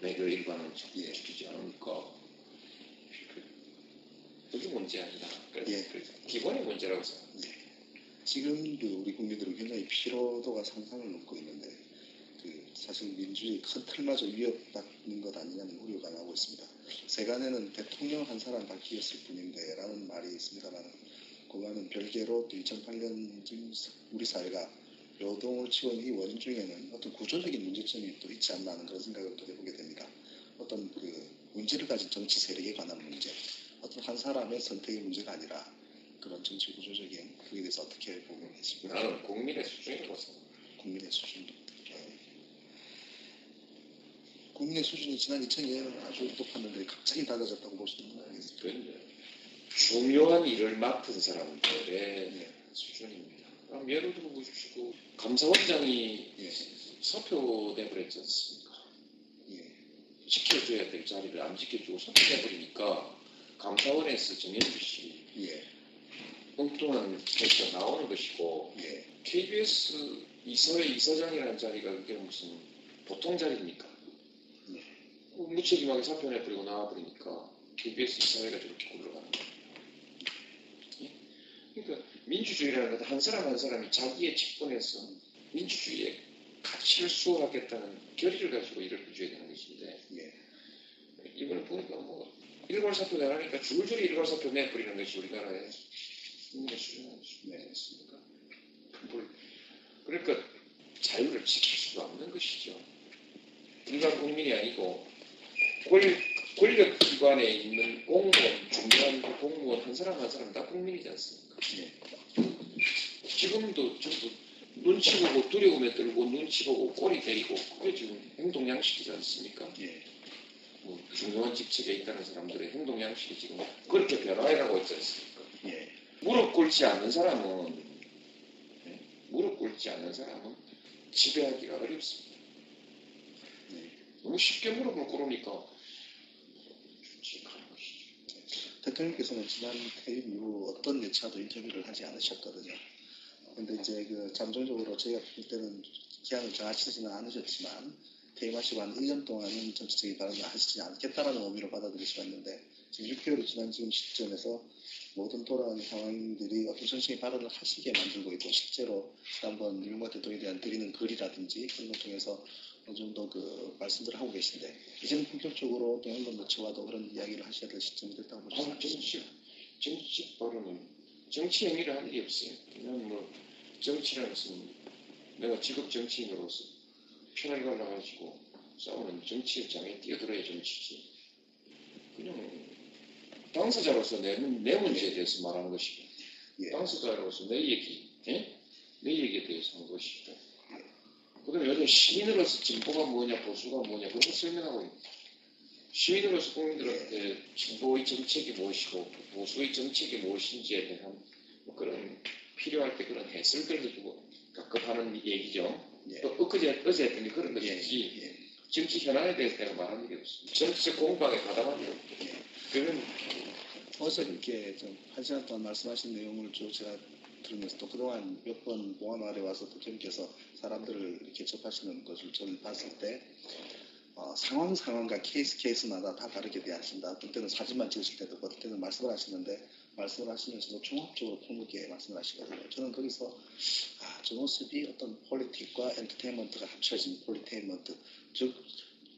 외교의 일반 원칙 지키지 않으니까 그게 문제 아니다. 그래서 기본의 문제라고 생각합니다. 지금도 우리 국민들은 굉장히 피로도가 상상을 넘고 있는데 사실 민주주의 큰 틀마저 위협받는 것 아니냐는 우려가 나오고 있습니다. 세간에는 대통령 한 사람 바뀌었을 뿐인데 라는 말이 있습니다만 그거와는 별개로 또 2008년 지금 우리 사회가 요동을 치고 있는 이 원인 중에는 어떤 구조적인 문제점이 또 있지 않나 하는 그런 생각을 또 해보게 됩니다. 어떤 문제를 가진 정치 세력에 관한 문제, 어떤 한 사람의 선택의 문제가 아니라 그런 정치 구조적인 그에 대해서 어떻게 보고 계십니까? 나는 국민의 수준이라고 생각합니다. 국민의 수준. 국민의 수준이 지난 2000년에는 아주 높았는데 갑자기 낮아졌다고 볼 수 있는 거 아니겠습니까? 중요한 일을 맡은 사람들의 수준입니다. 예를 들어 보십시오. 감사원장이 사표내버렸지 않습니까? 지켜줘야 될 자리를 안 지켜주고 사표내버리니까 감사원에서 정현주 씨 엉뚱한 결정 나오는 것이고 KBS 이사회 이사장이라는 자리가 그게 무슨 보통 자리입니까? 무책임하게 사표내버리고 나와버리니까 KBS 이사회가 저렇게 굴러가는 거예요. 그러니까 민주주의라는 것은 한 사람 한 사람이 자기의 직분에서 민주주의의 가치를 수호하겠다는 결의를 가지고 일을 해줘야 되는 것인데 이번에 보니까 뭐 일괄 사표 내라니까 줄줄이 일괄 사표 내버리는 것이 우리나라의 국민의 수준이 아니겠습니까? 그러니까 자유를 지킬 수가 없는 것이죠. 일반 국민이 아니고 권력기관에 있는 공무원, 중요한 공무원 한 사람 한 사람 다 국민이지 않습니까? 지금도 전부 눈치 보고 두려움에 떨고 눈치 보고 꼬리 때리고 그게 지금 행동 양식이지 않습니까? 예. 뭐 중요한 직책에 있다는 사람들의 행동 양식이 지금 그렇게 변화해가고 있지 않습니까? 예. 무릎 꿇지 않는 사람은 무릎 꿇지 않는 사람은 지배하기가 어렵습니다. 네. 너무 쉽게 무릎을 꿇으니까 주직하는 것이죠. 대통령께서는 지난 퇴임 이후 어떤 예차도 인터뷰를 하지 않으셨거든요. 근데 이제 그 잠정적으로 저희가 볼 때는 기한을 정하시지는 않으셨지만 퇴임하시고 한 1년 동안은 정치적인 발언을 하시지 않겠다라는 의미로 받아들일 수가 있는데 지금 6개월이 지난 지금 시점에서 모든 돌아가는 상황들이 어떤 정치적인 발언을 하시게 만들고 있고 실제로 한번 윤석열 대통령에 대한 드리는 글이라든지 그런 걸 통해서 어느 정도 그 말씀들을 하고 계신데 이제는 본격적으로 또 언론 매체와도 그런 이야기를 하셔야 될 시점이 됐다고 보시죠. 정치 발언은 정치 행위를 할 일이 없어요. 그냥 뭐 정치라는 것은 내가 직업 정치인으로서 편을 갈라가지고 싸우는 정치 입장에 뛰어들어야 정치지. 그냥 당사자로서 내 문제에 대해서 말하는 것이고 예. 당사자로서 내 얘기에 대해서 하는 것이고 그 다음에 요즘 시민으로서 진보가 뭐냐 보수가 뭐냐 그런 걸 설명하고 있는 시민으로서 국민들한테 진보의 정책이 무엇이고 보수의 정책이 무엇인지에 대한 뭐 그런 필요할 때 그런 해설들을 두고 각급하는 얘기죠. 예. 어제 했더니 그런 것이지 예. 정치 현안에 대해서 내가 말하는 게 없습니다. 정치적 공방에 가담한 게 없고 그런 어제 이렇게 좀 1시간 동안 말씀하신 내용을 쭉 제가 들으면서 또 그동안 몇 번 봉화 마을에 와서 대통령께서 사람들을 이렇게 접하시는 것을 저는 봤을 때 상황과 케이스마다 다 다르게 대하신다. 어떤 때는 사진만 찍으실 때도 어떤 때는 말씀을 하시는데 말씀을 하시면서도 종합적으로 폭넓게 말씀을 하시거든요. 저는 거기서 저 모습이 어떤 폴리틱과 엔터테인먼트가 합쳐진 폴리테인먼트 즉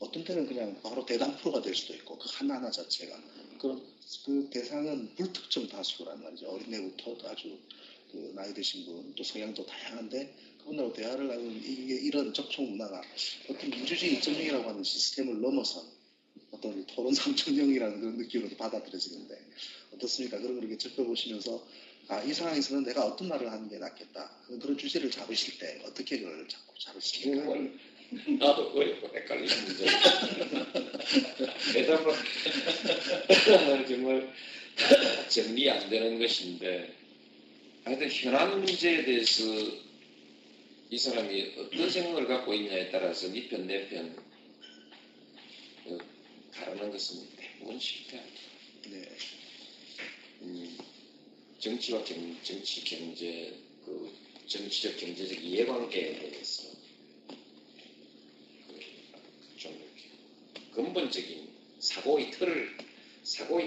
어떤 때는 그냥 바로 대당 프로가 될 수도 있고 그 하나하나 자체가 그 대상은 불특정 다수란 말이죠. 어린애부터 아주 그 나이 드신 분 또 성향도 다양한데 그분들하고 대화를 하면 이게 이런 접촉 문화가 어떤 민주주의 2.0이라고 하는 시스템을 넘어선 어떤 토론 3.0이라는 그런 느낌으로 받아들여지는데 어떻습니까? 그런 걸 이렇게 접해보시면서 이 상황에서는 내가 어떤 말을 하는 게 낫겠다. 그런 주제를 잡으실 때 어떻게 그걸 자꾸 잡으십니까? 정말 나도 어렵고 헷갈리는 문제. 대답은 정말 정리 안 되는 것인데 하여튼 현안 문제에 대해서 이 사람이 어떤 생각을 갖고 있냐에 따라서 네 편, 내 편 가르는 것은 대부분 실패합니다. 네. 정치와 정치, 경제, 그 정치적, 경제적 이해관계에 대해서 좀 이렇게 근본적인 사고의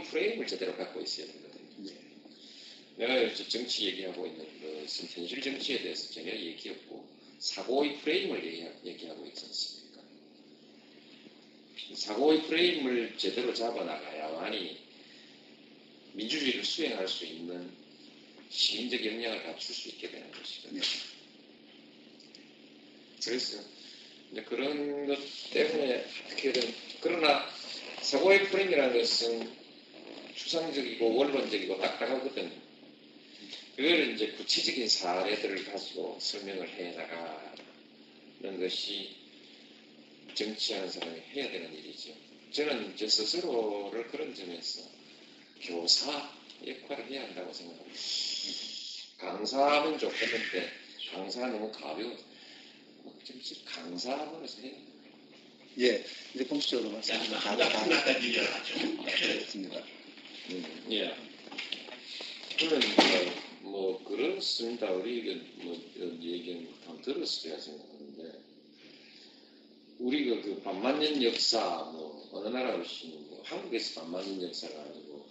프레임을 제대로 갖고 있어야 되거든요. 네. 내가 정치 얘기하고 있는 것은 현실 정치에 대해서 전혀 얘기 없고 사고의 프레임을 얘기하고 있지 않습니까? 사고의 프레임을 제대로 잡아나가야만이 민주주의를 수행할 수 있는 시민적 역량을 갖출 수 있게 되는 것이거든요. 그래서 이제 그런 것 때문에 어떻게든 그러나 사고의 프레임이라는 것은 추상적이고 원론적이고 딱딱하거든요. 그걸 이제 구체적인 사례들을 가지고 설명을 해 나가는 것이 정치하는 사람이 해야 되는 일이죠. 저는 제 스스로를 그런 점에서 교사 역할을 해야 한다고 생각합니다. 강사하면 좋겠는데 강사 너무 가벼워. 강사하면서 해야 돼요. 예, 이제 공식적으로 말씀드리면 하나가 일어나죠. 그렇습니다. 예. 그런 뭐 그렇습니다. 우리 뭐 얘기는 다 들었어야 생각하는데 우리가 그 반만년 역사 뭐 어느 나라 훨씬 뭐 한국에서 반만년 역사가 아니고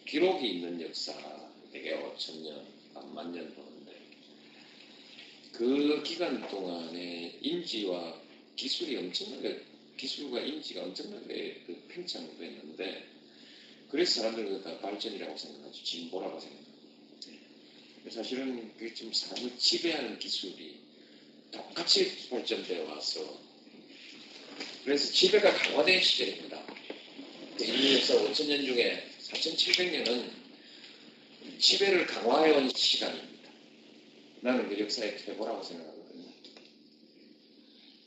기록이 있는 역사 되게 5,000년, 반만년 보는데 그 기간 동안에 인지와 기술이 엄청나게 기술과 인지가 엄청나게 그 팽창됐는데 그래서 사람들은 다 발전이라고 생각하죠. 진보라고 생각합니다. 사실은 그게 좀 사람을 지배하는 기술이 똑같이 발전되어 와서 그래서 지배가 강화된 시절입니다. 인류에서 5,000년 중에 4,700년은 지배를 강화해온 시간입니다. 나는 그 역사의 퇴보라고 생각하거든요.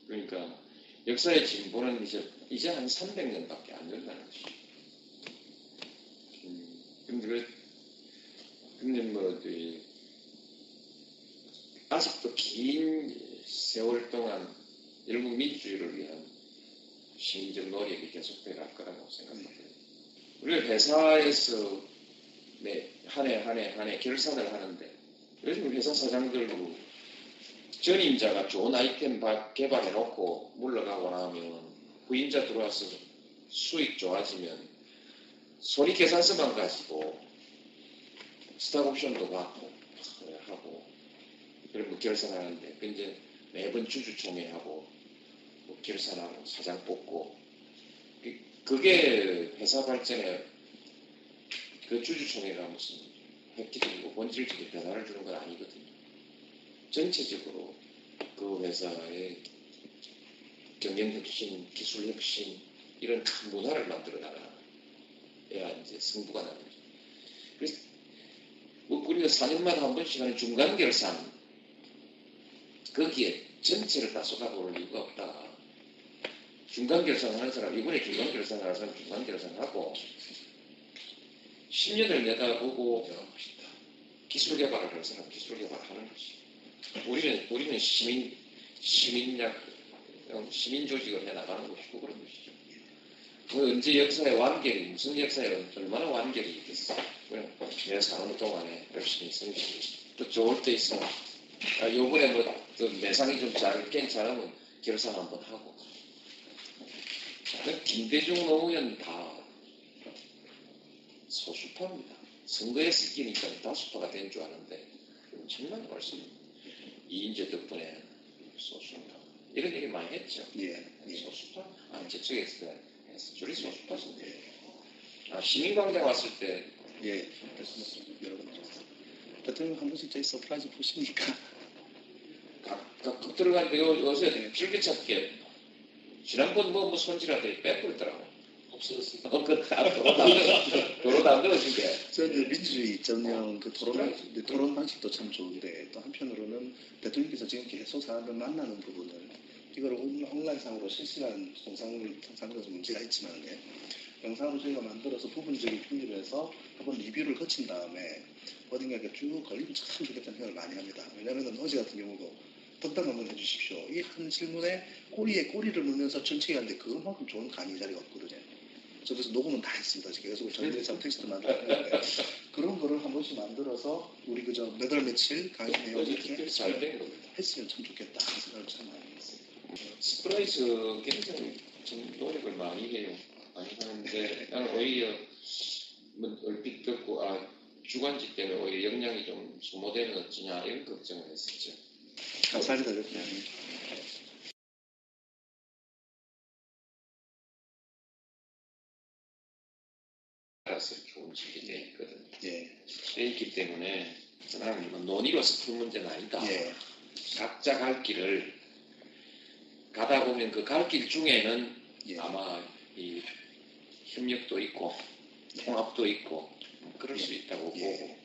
그러니까 역사의 진보는 이제 한 300년밖에 안 된다는 것이죠. 근데 뭐 아직도 긴 세월 동안 일본 민주주의를 위한 시민적 노력이 계속돼 갈 거라고 생각합니다. 우리가 회사에서 한 해 결산을 하는데 요즘 회사 사장들도 전임자가 좋은 아이템 개발해놓고 물러가고 나면 후임자 들어와서 수익 좋아지면 손익계산서만 가지고 스탁옵션도 받고 하고 그리고 결산하는데 이제 매번 주주총회하고 뭐 결산하고 사장 뽑고 그게 회사 발전에 그 주주총회가 무슨 획기적이고 본질적인 변화를 주는 건 아니거든요. 전체적으로 그 회사의 경영혁신, 기술혁신 이런 큰 문화를 만들어 나가야 이제 승부가 나는 거죠. 그래서 뭐 우리가 4년마다 한 번씩 하는 중간 결산 거기에 전체를 다 쏟아부을 이유가 없다. 중간 결산하는 사람, 이번에 중간 결산하는 사람 중간 결산하고 10년을 내다보고 기술 개발을 하는 사람 기술 개발하는 거지. 우리는 시민 조직을 해 나가는 것이고 그런 것이죠. 그 언제 역사의 완결이 무슨 역사에 얼마나 완결이 있겠어. 그냥 내가 사는 동안에 열심히 성실히 또 좋을 때 있으면 요번에 뭐 또 매상이 좀 괜찮으면 결산 한번 하고. 김대중 노무현 다 소수파입니다. 선거에 쓰기니까 다수파가 된 줄 아는데 정말 말씀 이인재 덕분에 소수파 이런 얘기 많이 했죠. 예. 소수파? 저쪽에서 했어. 줄이 소수파인데. 시민광장 왔을 때 예. 여러 번 대통령 한 번씩 저희 서프라이즈 보십니까? 각각 들어가는데 요새 줄기차게 지난번 뭐 손질하더니 빼버리더라고. 없어졌습니다. 도로도 안 들어진 게. 저는 민주주의 2.0 그 토론 방식도 참 좋은데 또 한편으로는 대통령께서 지금 계속 사람들 만나는 부분을 이걸 온라인상으로 실시간 동상으로 좀 문제가 있지만 영상으로 저희가 만들어서 부분적인 편집을 해서 한번 리뷰를 거친 다음에 어딘가 쭉 걸리면 참 좋겠다는 생각을 많이 합니다. 왜냐하면 어제 같은 경우도 덕담 한번 해주십시오. 이 한 질문에 꼬리에 꼬리를 물면서 천천히 하는데 그만큼 좋은 강의 자리가 없거든요. 저 그래서 녹음은 다 했습니다. 그래서 저희들이 텍스트 만들었는데 그런 거를 한 번씩 만들어서 우리 그저 몇 월 며칠 강의 내용 이렇게 잘된 겁니다. 했으면 참 좋겠다 생각을 참 많이 했어요. 스프라이즈 굉장히 좀 노력을 많이 해요. 많이 하는데 나는 오히려 뭐 얼핏 듣고 주간지 때문에 오히려 역량이 좀 소모되면 어쩌냐 이런 걱정을 했었죠. 감사합니다. 이렇게. 따라서 이렇게 움직이게 돼 있거든요. 예. 돼 있기 때문에 나는 뭐 논의로서 풀 문제는 아니다. 예. 각자 갈 길을 가다 보면 그 갈 길 중에는 예. 아마 이 협력도 있고 통합도 있고 그럴 수 있다고 예. 보고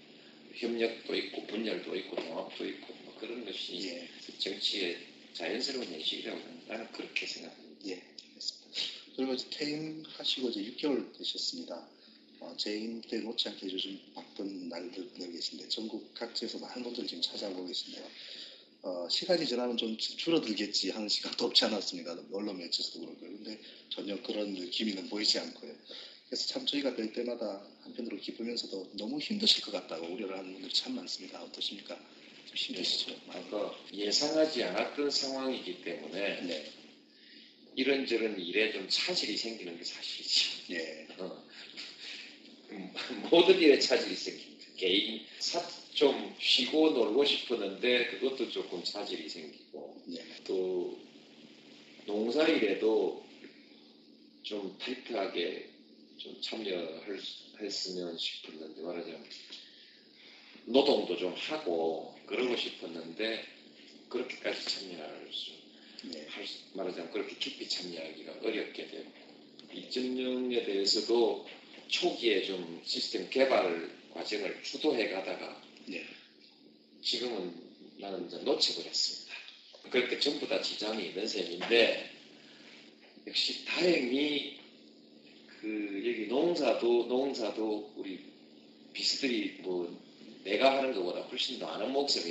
협력도 있고 분열도 있고 통합도 있고 뭐 그런 것이 예. 정치의 자연스러운 현실이라고 나는 그렇게 생각합니다. 예. 알겠습니다. 그리고 퇴임하시고 이제 6개월 되셨습니다. 재임 때 못지않게 요즘 바쁜 날들 계신데 전국 각지에서 많은 분들이 지금 찾아오고 계신데요. 시간이 지나면 좀 줄어들겠지 하는 시각도 없지 않았습니다. 언론 매체에서도 그렇고요. 근데 전혀 그런 기미는 보이지 않고요. 그래서 참 저희가 뵐 때마다 한편으로 기쁘면서도 너무 힘드실 것 같다고 우려를 하는 분들이 참 많습니다. 어떠십니까? 좀 힘드시죠? 예상하지 않았던 상황이기 때문에 네. 이런저런 일에 좀 차질이 생기는 게 사실이죠. 예. 모든 일에 차질이 생깁니다. 개인 좀 쉬고 놀고 싶었는데 그것도 조금 차질이 생기고 예. 또 농사일에도 좀 타이트하게 좀 참여했으면 싶었는데 말하자면 노동도 좀 하고 그러고 싶었는데 그렇게까지 참여할 수 말하자면 그렇게 깊이 참여하기가 어렵게 되고 2.0에 대해서도 초기에 좀 시스템 개발 과정을 주도해 가다가 지금은 나는 이제 놓쳐버렸습니다. 그렇게 전부 다 지장이 있는 셈인데 역시 다행히 그 여기 농사도 우리 비스들이 뭐 내가 하는 것보다 훨씬 더 많은 몫을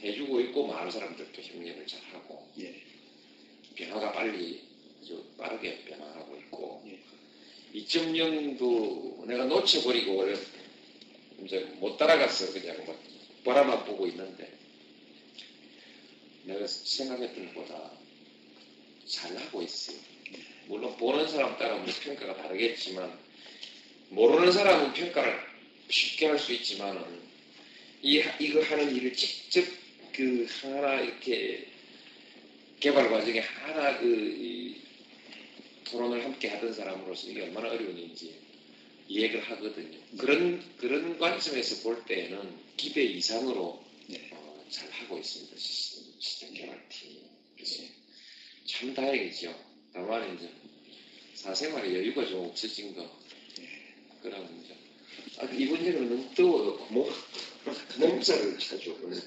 해주고 있고 많은 사람들도 협력을 잘하고 변화가 빠르게 변화하고 있고 2.0도 내가 놓쳐버리고 이제 못 따라갔어. 그냥 뭐 바라만 보고 있는데 내가 생각했던 것보다 잘하고 있어요. 물론 보는 사람 따라 뭐 평가가 다르겠지만 모르는 사람은 평가를 쉽게 할 수 있지만은 이거 하는 일을 직접 그 하나 이렇게 개발 과정에 하나 토론을 함께 하던 사람으로서 이게 얼마나 어려운 일인지 이해를 하거든요. 그런 관점에서 볼 때는 기대 이상으로 잘 하고 있습니다. 시스템 개발팀이. 그래서 참 다행이죠. 다만 이제 사생활에 여유가 좀 없어진 거. 그런 이제 이번 여름은 너무 더워. 몸살을 자주 오는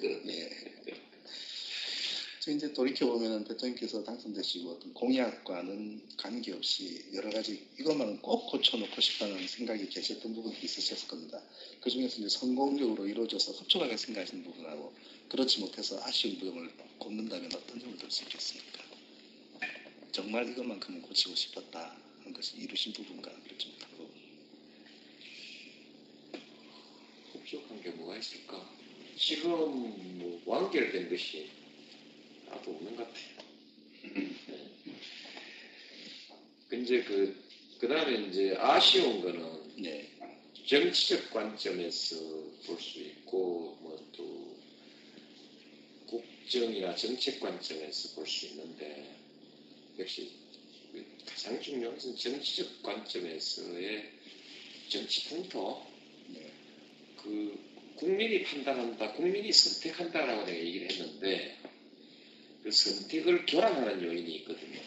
저 이제 돌이켜보면 대통령께서 당선되시고 어떤 공약과는 관계없이 여러 가지 이것만은 꼭 고쳐놓고 싶다는 생각이 계셨던 부분이 있으셨을 겁니다. 그 중에서 이제 성공적으로 이루어져서 흡족하게 생각하시는 부분하고 그렇지 못해서 아쉬운 부분을 꼽는다면 어떤 점을 들 수 있겠습니까? 정말 이것만큼은 고치고 싶었다 하는 것이 이루신 부분과 그렇지 못한 부분. 흡족한 게 뭐가 있을까? 지금 뭐 완결된 것이 나도 없는 것 같아요. 근데 그 다음에 이제 아쉬운 거는 정치적 관점에서 볼 수 있고 뭐 또 국정이나 정책 관점에서 볼 수 있는데 역시 가장 중요한 것은 정치적 관점에서의 정치 풍토. 그 국민이 판단한다, 국민이 선택한다라고 내가 얘기를 했는데 그 선택을 교란하는 요인이 있거든요.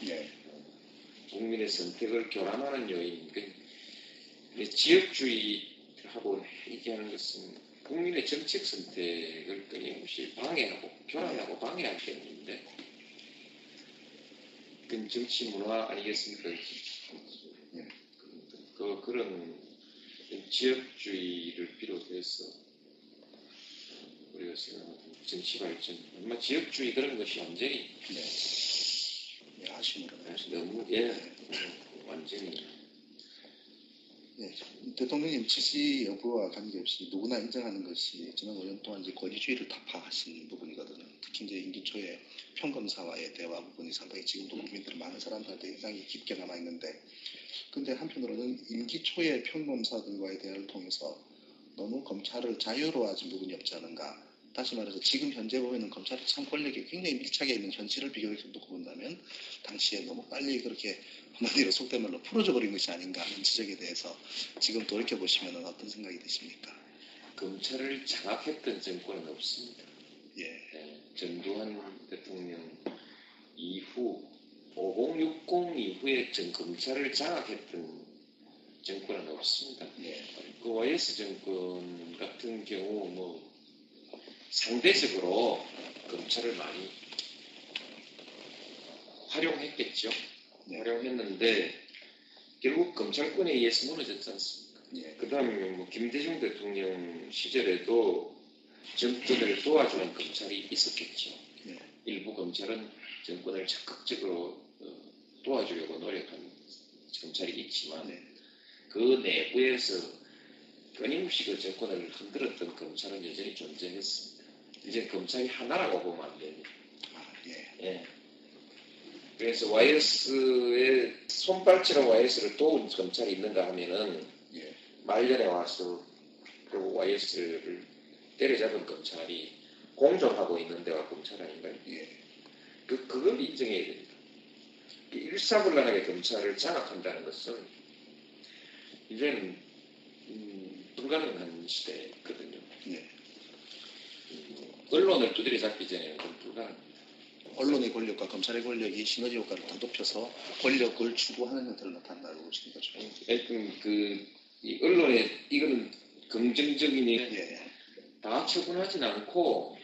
국민의 선택을 교란하는 요인, 지역주의하고 얘기하는 것은 국민의 정책 선택을 끊임없이 방해하고 교란하고 방해하기 때문인데 그건 정치 문화 아니겠습니까? 그런 지역주의를 비롯해서 우리가 생각하는 정치 발전, 아마 지역주의 그런 것이 완전히 아쉬움으로 너무 완전히 대통령님 지시 여부와 관계없이 누구나 인정하는 것이 지난 5년 동안 이제 권위주의를 타파하신 부분이거든요. 특히 이제 임기 초에 평검사와의 대화 부분이 상당히 지금도 국민들 많은 사람들한테 인상이 깊게 남아 있는데, 근데 한편으로는 임기 초에 평검사들과의 대화를 통해서 너무 검찰을 자유로워진 부분이 없지 않은가. 다시 말해서 지금 현재 보면은 검찰이 참 권력이 굉장히 밀착해 있는 현실을 비교해서 놓고 본다면 당시에 너무 빨리 그렇게 한마디로 속된 말로 풀어져 버린 것이 아닌가 하는 지적에 대해서 지금 돌이켜보시면 어떤 생각이 드십니까? 검찰을 장악했던 정권은 없습니다. 전두환 대통령 이후 5060 이후에 검찰을 장악했던 정권은 없습니다. 그 YS 정권 같은 경우 뭐 상대적으로 검찰을 많이 활용했겠죠. 활용했는데 결국 검찰권에 의해서 무너졌지 않습니까? 그 다음에 뭐 김대중 대통령 시절에도 정권을 도와주는 검찰이 있었겠죠. 일부 검찰은 정권을 적극적으로 도와주려고 노력한 검찰이 있지만 그 내부에서 끊임없이 그 정권을 흔들었던 검찰은 여전히 존재했습니다. 이제 검찰이 하나라고 보면 안 됩니다. 그래서 YS의 손발처럼 YS를 도운 검찰이 있는가 하면은 말년에 와서 결국 YS를 때려잡은 검찰이 공존하고 있는 데가 검찰 아닌가요? 그걸 인정해야 됩니다. 일사불란하게 검찰을 장악한다는 것은 이제는 불가능한 시대거든요. 언론을 두드려 잡기 전에는 그건 불가능합니다. 언론의 권력과 검찰의 권력이 시너지 효과를 더 높여서 권력을 추구하는 형태를 나타낸다고 보시는 거죠. 하여튼 이 언론의 이거는 긍정적인 다 처분하진 않고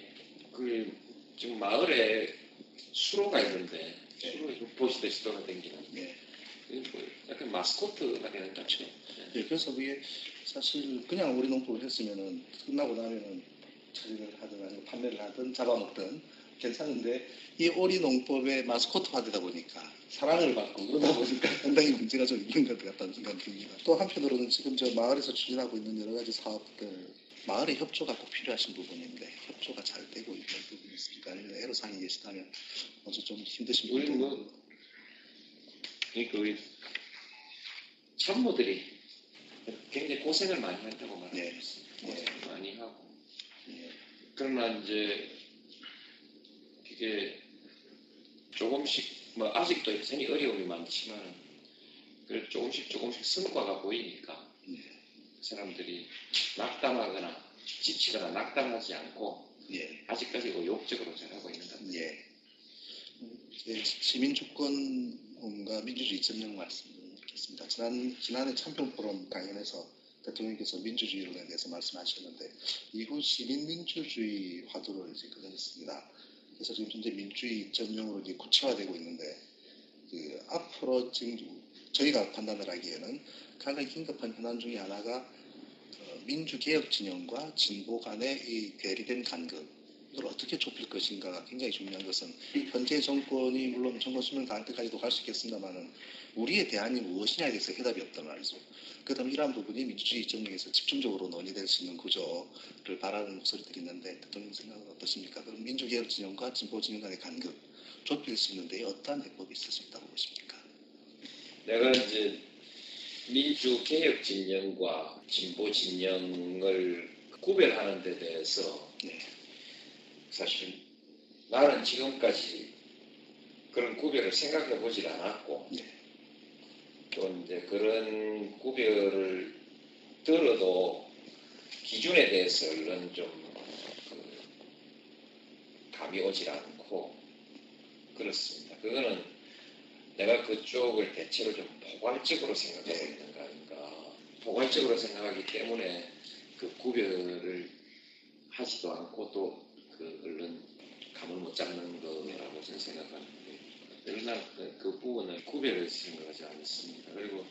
지금 마을에 수로가 있는데 수로 보시듯이 돌아다니는 예. 약간 마스코트가 되는 것 같아요. 예, 그래서 그게 사실 그냥 오리 농법을 했으면은 끝나고 나면은 처리를 하든 아니면 판매를 하든 잡아먹든 괜찮은데 이 오리 농법의 마스코트화 되다 보니까 사랑을 받고 그러다 보니까 상당히 문제가 좀 있는 것 같다는 생각이 듭니다. 또 한편으로는 지금 저 마을에서 추진하고 있는 여러 가지 사업들 마을의 협조가 꼭 필요하신 부분인데 협조가 잘 되고 있는 부분이 있습니까? 아니면 애로사항이 계시다면 먼저 좀 힘드신 우리 부분들 그러니까 우리 참모들이 굉장히 고생을 많이 한다고 말하고 네. 있습니다. 고생을 많이 하고 예. 그러나 이제 이게 조금씩 뭐 아직도 여전히 어려움이 많지만 그래도 조금씩 성과가 보이니까 예. 사람들이 낙담하거나 지치거나 낙담하지 않고 예. 아직까지 의욕적으로 잘하고 있는 것 같아요. 예. 시민주권과 민주주의 점령 말씀드리겠습니다. 지난해 참평 포럼 강연에서 대통령께서 민주주의론에 대해서 말씀하셨는데 이후 시민민주주의 화두를 이제 꺼냈습니다. 그래서 지금 현재 민주주의 점령으로 이제 구체화되고 있는데 앞으로 지금 저희가 판단을 하기에는 가장 긴급한 현안 중에 하나가 민주개혁 진영과 진보 간의 이 대립된 간극 이걸 어떻게 좁힐 것인가가 굉장히 중요한 것은 현재 정권이 물론 정권 수명 다할 때까지도 갈 수 있겠습니다만은 우리의 대안이 무엇이냐에 대해서 해답이 없단 말이죠. 그다음 이러한 부분이 민주주의 점령에서 집중적으로 논의될 수 있는 구조를 바라는 목소리들이 있는데 대통령 생각은 어떠십니까? 그럼 민주개혁 진영과 진보 진영 간의 간극 좁힐 수 있는데 어떠한 해법이 있을 수 있다고 보십니까? 내가 이제 민주 개혁 진영과 진보 진영을 구별하는 데 대해서 네. 사실 나는 지금까지 그런 구별을 생각해 보질 않았고 네. 또 이제 그런 구별을 들어도 기준에 대해서는 좀 감이 오질 않고 그렇습니다. 그거는 내가 그쪽을 대체로 좀 포괄적으로 생각하고 있는 거 아닌가. 포괄적으로 생각하기 때문에 그 구별을 하지도 않고 또 그 얼른 감을 못 잡는 거라고 저는 생각하는데 그러나 그 부분을 구별해서 생각하지 않습니다. 그리고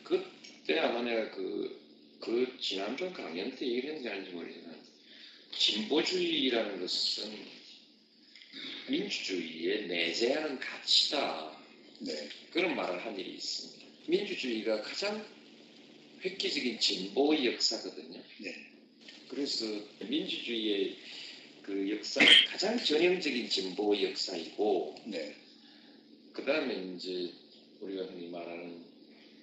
그때 아마 내가 그 지난번 강연 때 얘기를 했는지 아닌지 모르지만 진보주의라는 것은 민주주의에 내재하는 가치다. 네. 그런 말을 한 일이 있습니다. 민주주의가 가장 획기적인 진보의 역사거든요. 네. 그래서 민주주의의 그 역사 가장 전형적인 진보의 역사이고, 네. 그 다음에 이제 우리가 흔히 말하는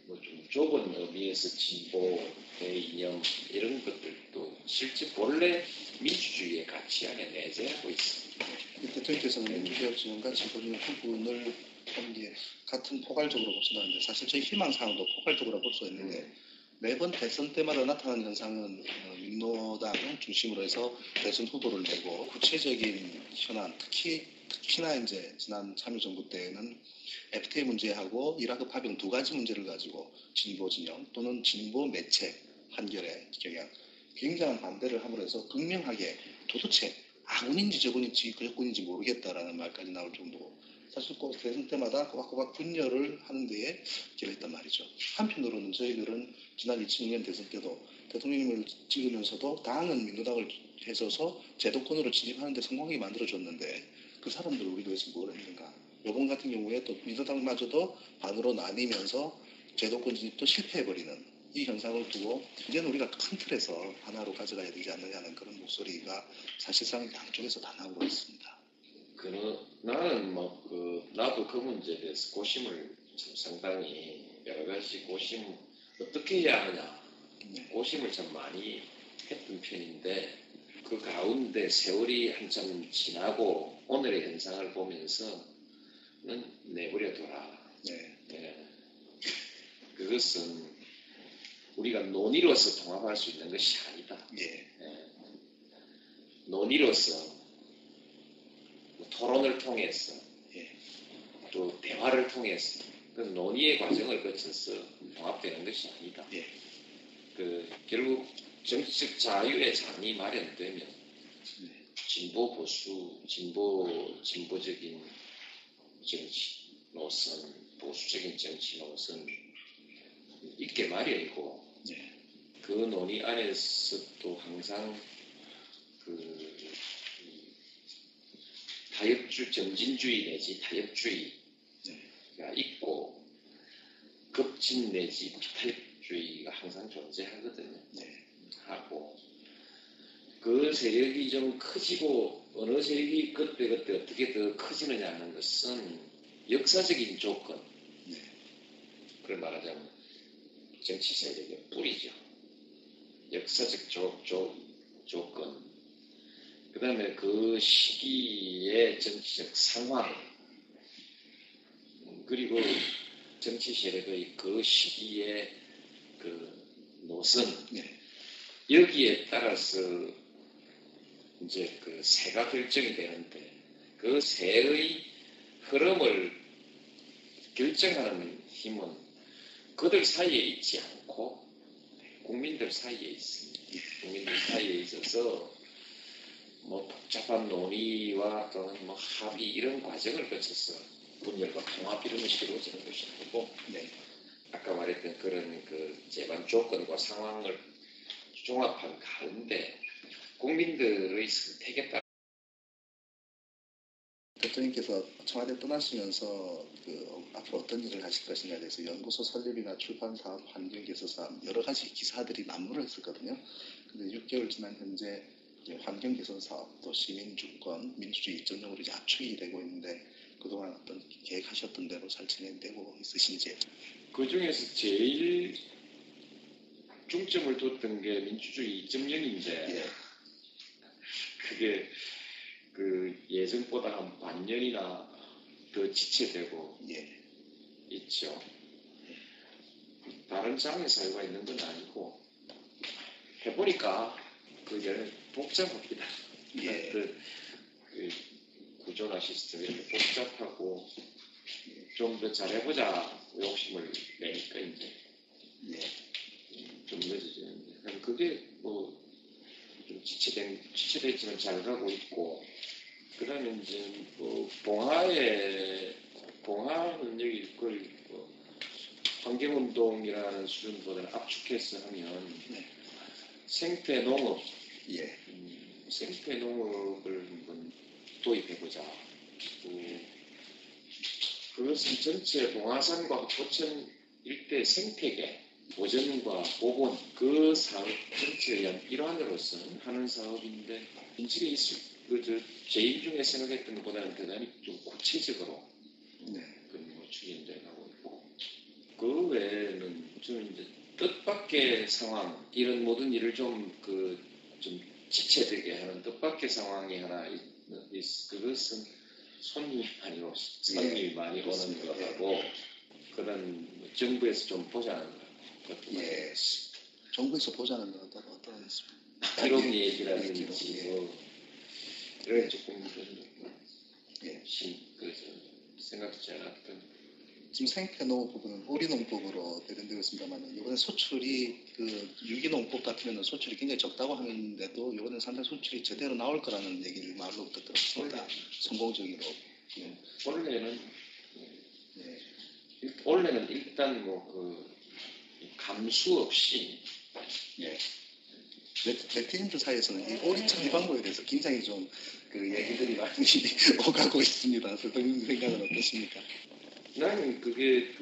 뭐 좀 좁은 의미에서 진보의 이념 이런 것들도 실제 본래 민주주의의 가치 안에 내재하고 있습니다. 대통령께서는 민주개혁 진영과 진보 진영 한 부분을 같은 포괄적으로 보신다는데 사실 저희 희망사항도 포괄적으로 볼 수 있는데 매번 대선 때마다 나타나는 현상은 민노당 중심으로 해서 대선 후보를 내고 구체적인 현안 특히나 이제 지난 참여정부 때에는 FTA 문제하고 이라크 파병 두 가지 문제를 가지고 진보 진영 또는 진보 매체 한결의 경향 굉장한 반대를 함으로 해서 극명하게 도대체 아군인지 적군인지 그적군인지 모르겠다라는 말까지 나올 정도고 사실 꼭 대선 때마다 꼬박꼬박 분열을 하는 데에 기여했단 말이죠. 한편으로는 저희들은 지난 2006년 대선 때도 대통령님을 찍으면서도 당은 민주당을 해서서 제도권으로 진입하는 데 성공하게 만들어줬는데 그 사람들을 우리가 위해서 뭘 했는가. 이번 같은 경우에 또 민주당마저도 반으로 나뉘면서 제도권 진입도 그러니까 이 현상을 두고 이제는 우리가 큰 틀에서 하나로 가져가야 되지 않느냐는 그런 목소리가 사실상 양쪽에서 다 나오고 있습니다. 나는 나도 그 문제에 대해서 고심을 참 상당히 여러 가지 고심 어떻게 해야 하냐 고심을 참 많이 했던 편인데 그 가운데 세월이 한참 지나고 오늘의 현상을 보면서는 내버려둬라. 네. 그것은 우리가 논의로서 통합할 수 있는 것이 아니다. 예. 논의로서 토론을 통해서 또 대화를 통해서 그 논의의 과정을 거쳐서 통합되는 것이 아니다. 예. 결국 정치적 자유의 장이 마련되면 진보 보수, 진보적인 정치 노선, 보수적인 정치 노선 있게 마련이고 네. 그 논의 안에서도 항상 그 타협주 정진주의 내지 타협주의가 있고 급진 내지 비타협주의가 항상 존재하거든요. 네. 하고 그 세력이 좀 커지고 어느 세력이 그때 어떻게 더 커지느냐 하는 것은 역사적인 조건, 네. 그걸 말하자면 정치 세력의 뿌리죠. 역사적 조건, 그 다음에 그 시기의 정치적 상황, 그리고 정치 세력의 그 시기의 그 노선, 네. 여기에 따라서 이제 그 세가 결정이 되는데 그 세의 흐름을 결정하는 힘은 그들 사이에 있지 않고 국민들 사이에 있습니다. 국민들 사이에 있어서 뭐 복잡한 논의와 또는 뭐 합의 이런 과정을 거쳐서 분열과 통합 이런 것이 이루어지는 것이 아니고 네. 아까 말했던 그런 그 재반 조건과 상황을 종합한 가운데 국민들의 선택에 따라 대통령께서 청와대 떠나시면서 그 앞으로 어떤 일을 하실 것인가에 대해서 연구소 설립이나 출판 사업, 환경 개선 사업 여러 가지 기사들이 난무를 했었거든요. 근데 6개월 지난 현재 이제 환경 개선 사업, 또 시민 주권, 민주주의 전형으로 이제 압축이 되고 있는데 그동안 어떤 계획하셨던 대로 잘 진행되고 있으신지. 그 중에서 제일 중점을 뒀던 게 민주주의 2.0인데 예. 그게 그 예전보다 한 반년이나 더 지체되고 예. 있죠. 다른 장의 사유가 있는 건 아니고 해보니까 그게 복잡합니다. 예. 그 구조나 시스템이 이렇게 복잡하고 좀 더 잘해보자 욕심을 내니까 이제 예. 좀 늦어지는데 그게 뭐 좀 지체됐지만 잘 가고 있고 그다음에 이제 뭐 봉화는 여기 그걸 뭐 환경운동이라는 수준보다는 압축해서 하면 네. 생태농업 예. 생태농업을 한번 도입해보자. 그것은 전체 봉화산과 합포천 일대 생태계 보전과 복원 그 사업 전체의 일환으로서 하는 사업인데 인식이 있을 제일 중에 생각했던 것보다는 대단히 좀 구체적으로 네. 추진돼 가고 있고 그 외에는 좀 이제 뜻밖의 상황 이런 모든 일을 좀 지체되게 하는 뜻밖의 상황이 하나 그것은 손님이 많이 많이 오는 거하고 그런 정부에서 좀 보자는 거. 예. 정부에서 보자는 건 어떤 기록 얘기라든지 뭐 이런 조금 예. 생각지 않았던 지금 생태농업 부분은 오리농법으로 대변되고 있습니다만 이번에 소출이 그 유기농법 같으면 소출이 굉장히 적다고 하는데도 이번에 상당히 소출이 제대로 나올 거라는 얘기를 말로부터 들었습니다. 성공적으로. 예. 원래는 일단 감수 없이 예. 네티즌들 사이에서는 이 오리 처리 방법에 대해서 굉장히 좀 그 얘기들이 많이 오가고 있습니다. 선생님 생각은 어떠십니까? 나는 그게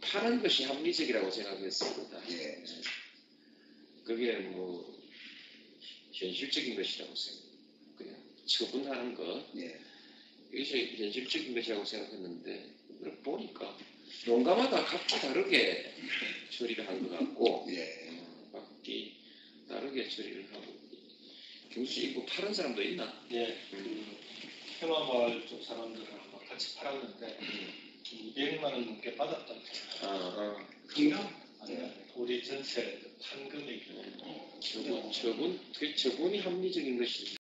파는 것이 합리적이라고 생각했습니다. 예. 그게 뭐 현실적인 것이라고 생각해요. 그냥 처분하는 것 예. 이것이 현실적인 것이라고 생각했는데 그걸 보니까 농가마다 각기 다르게 처리를 한 것 같고 예. 각기 다르게 처리를 하고 경수 이거 파는 사람도 있나? 예, 그 해마마을 쪽 사람들은 아마 같이 팔았는데 200만 원 넘게 받았답니다. 그냥 아니, 우리 전체 판 금액이 처분이 합리적인 것이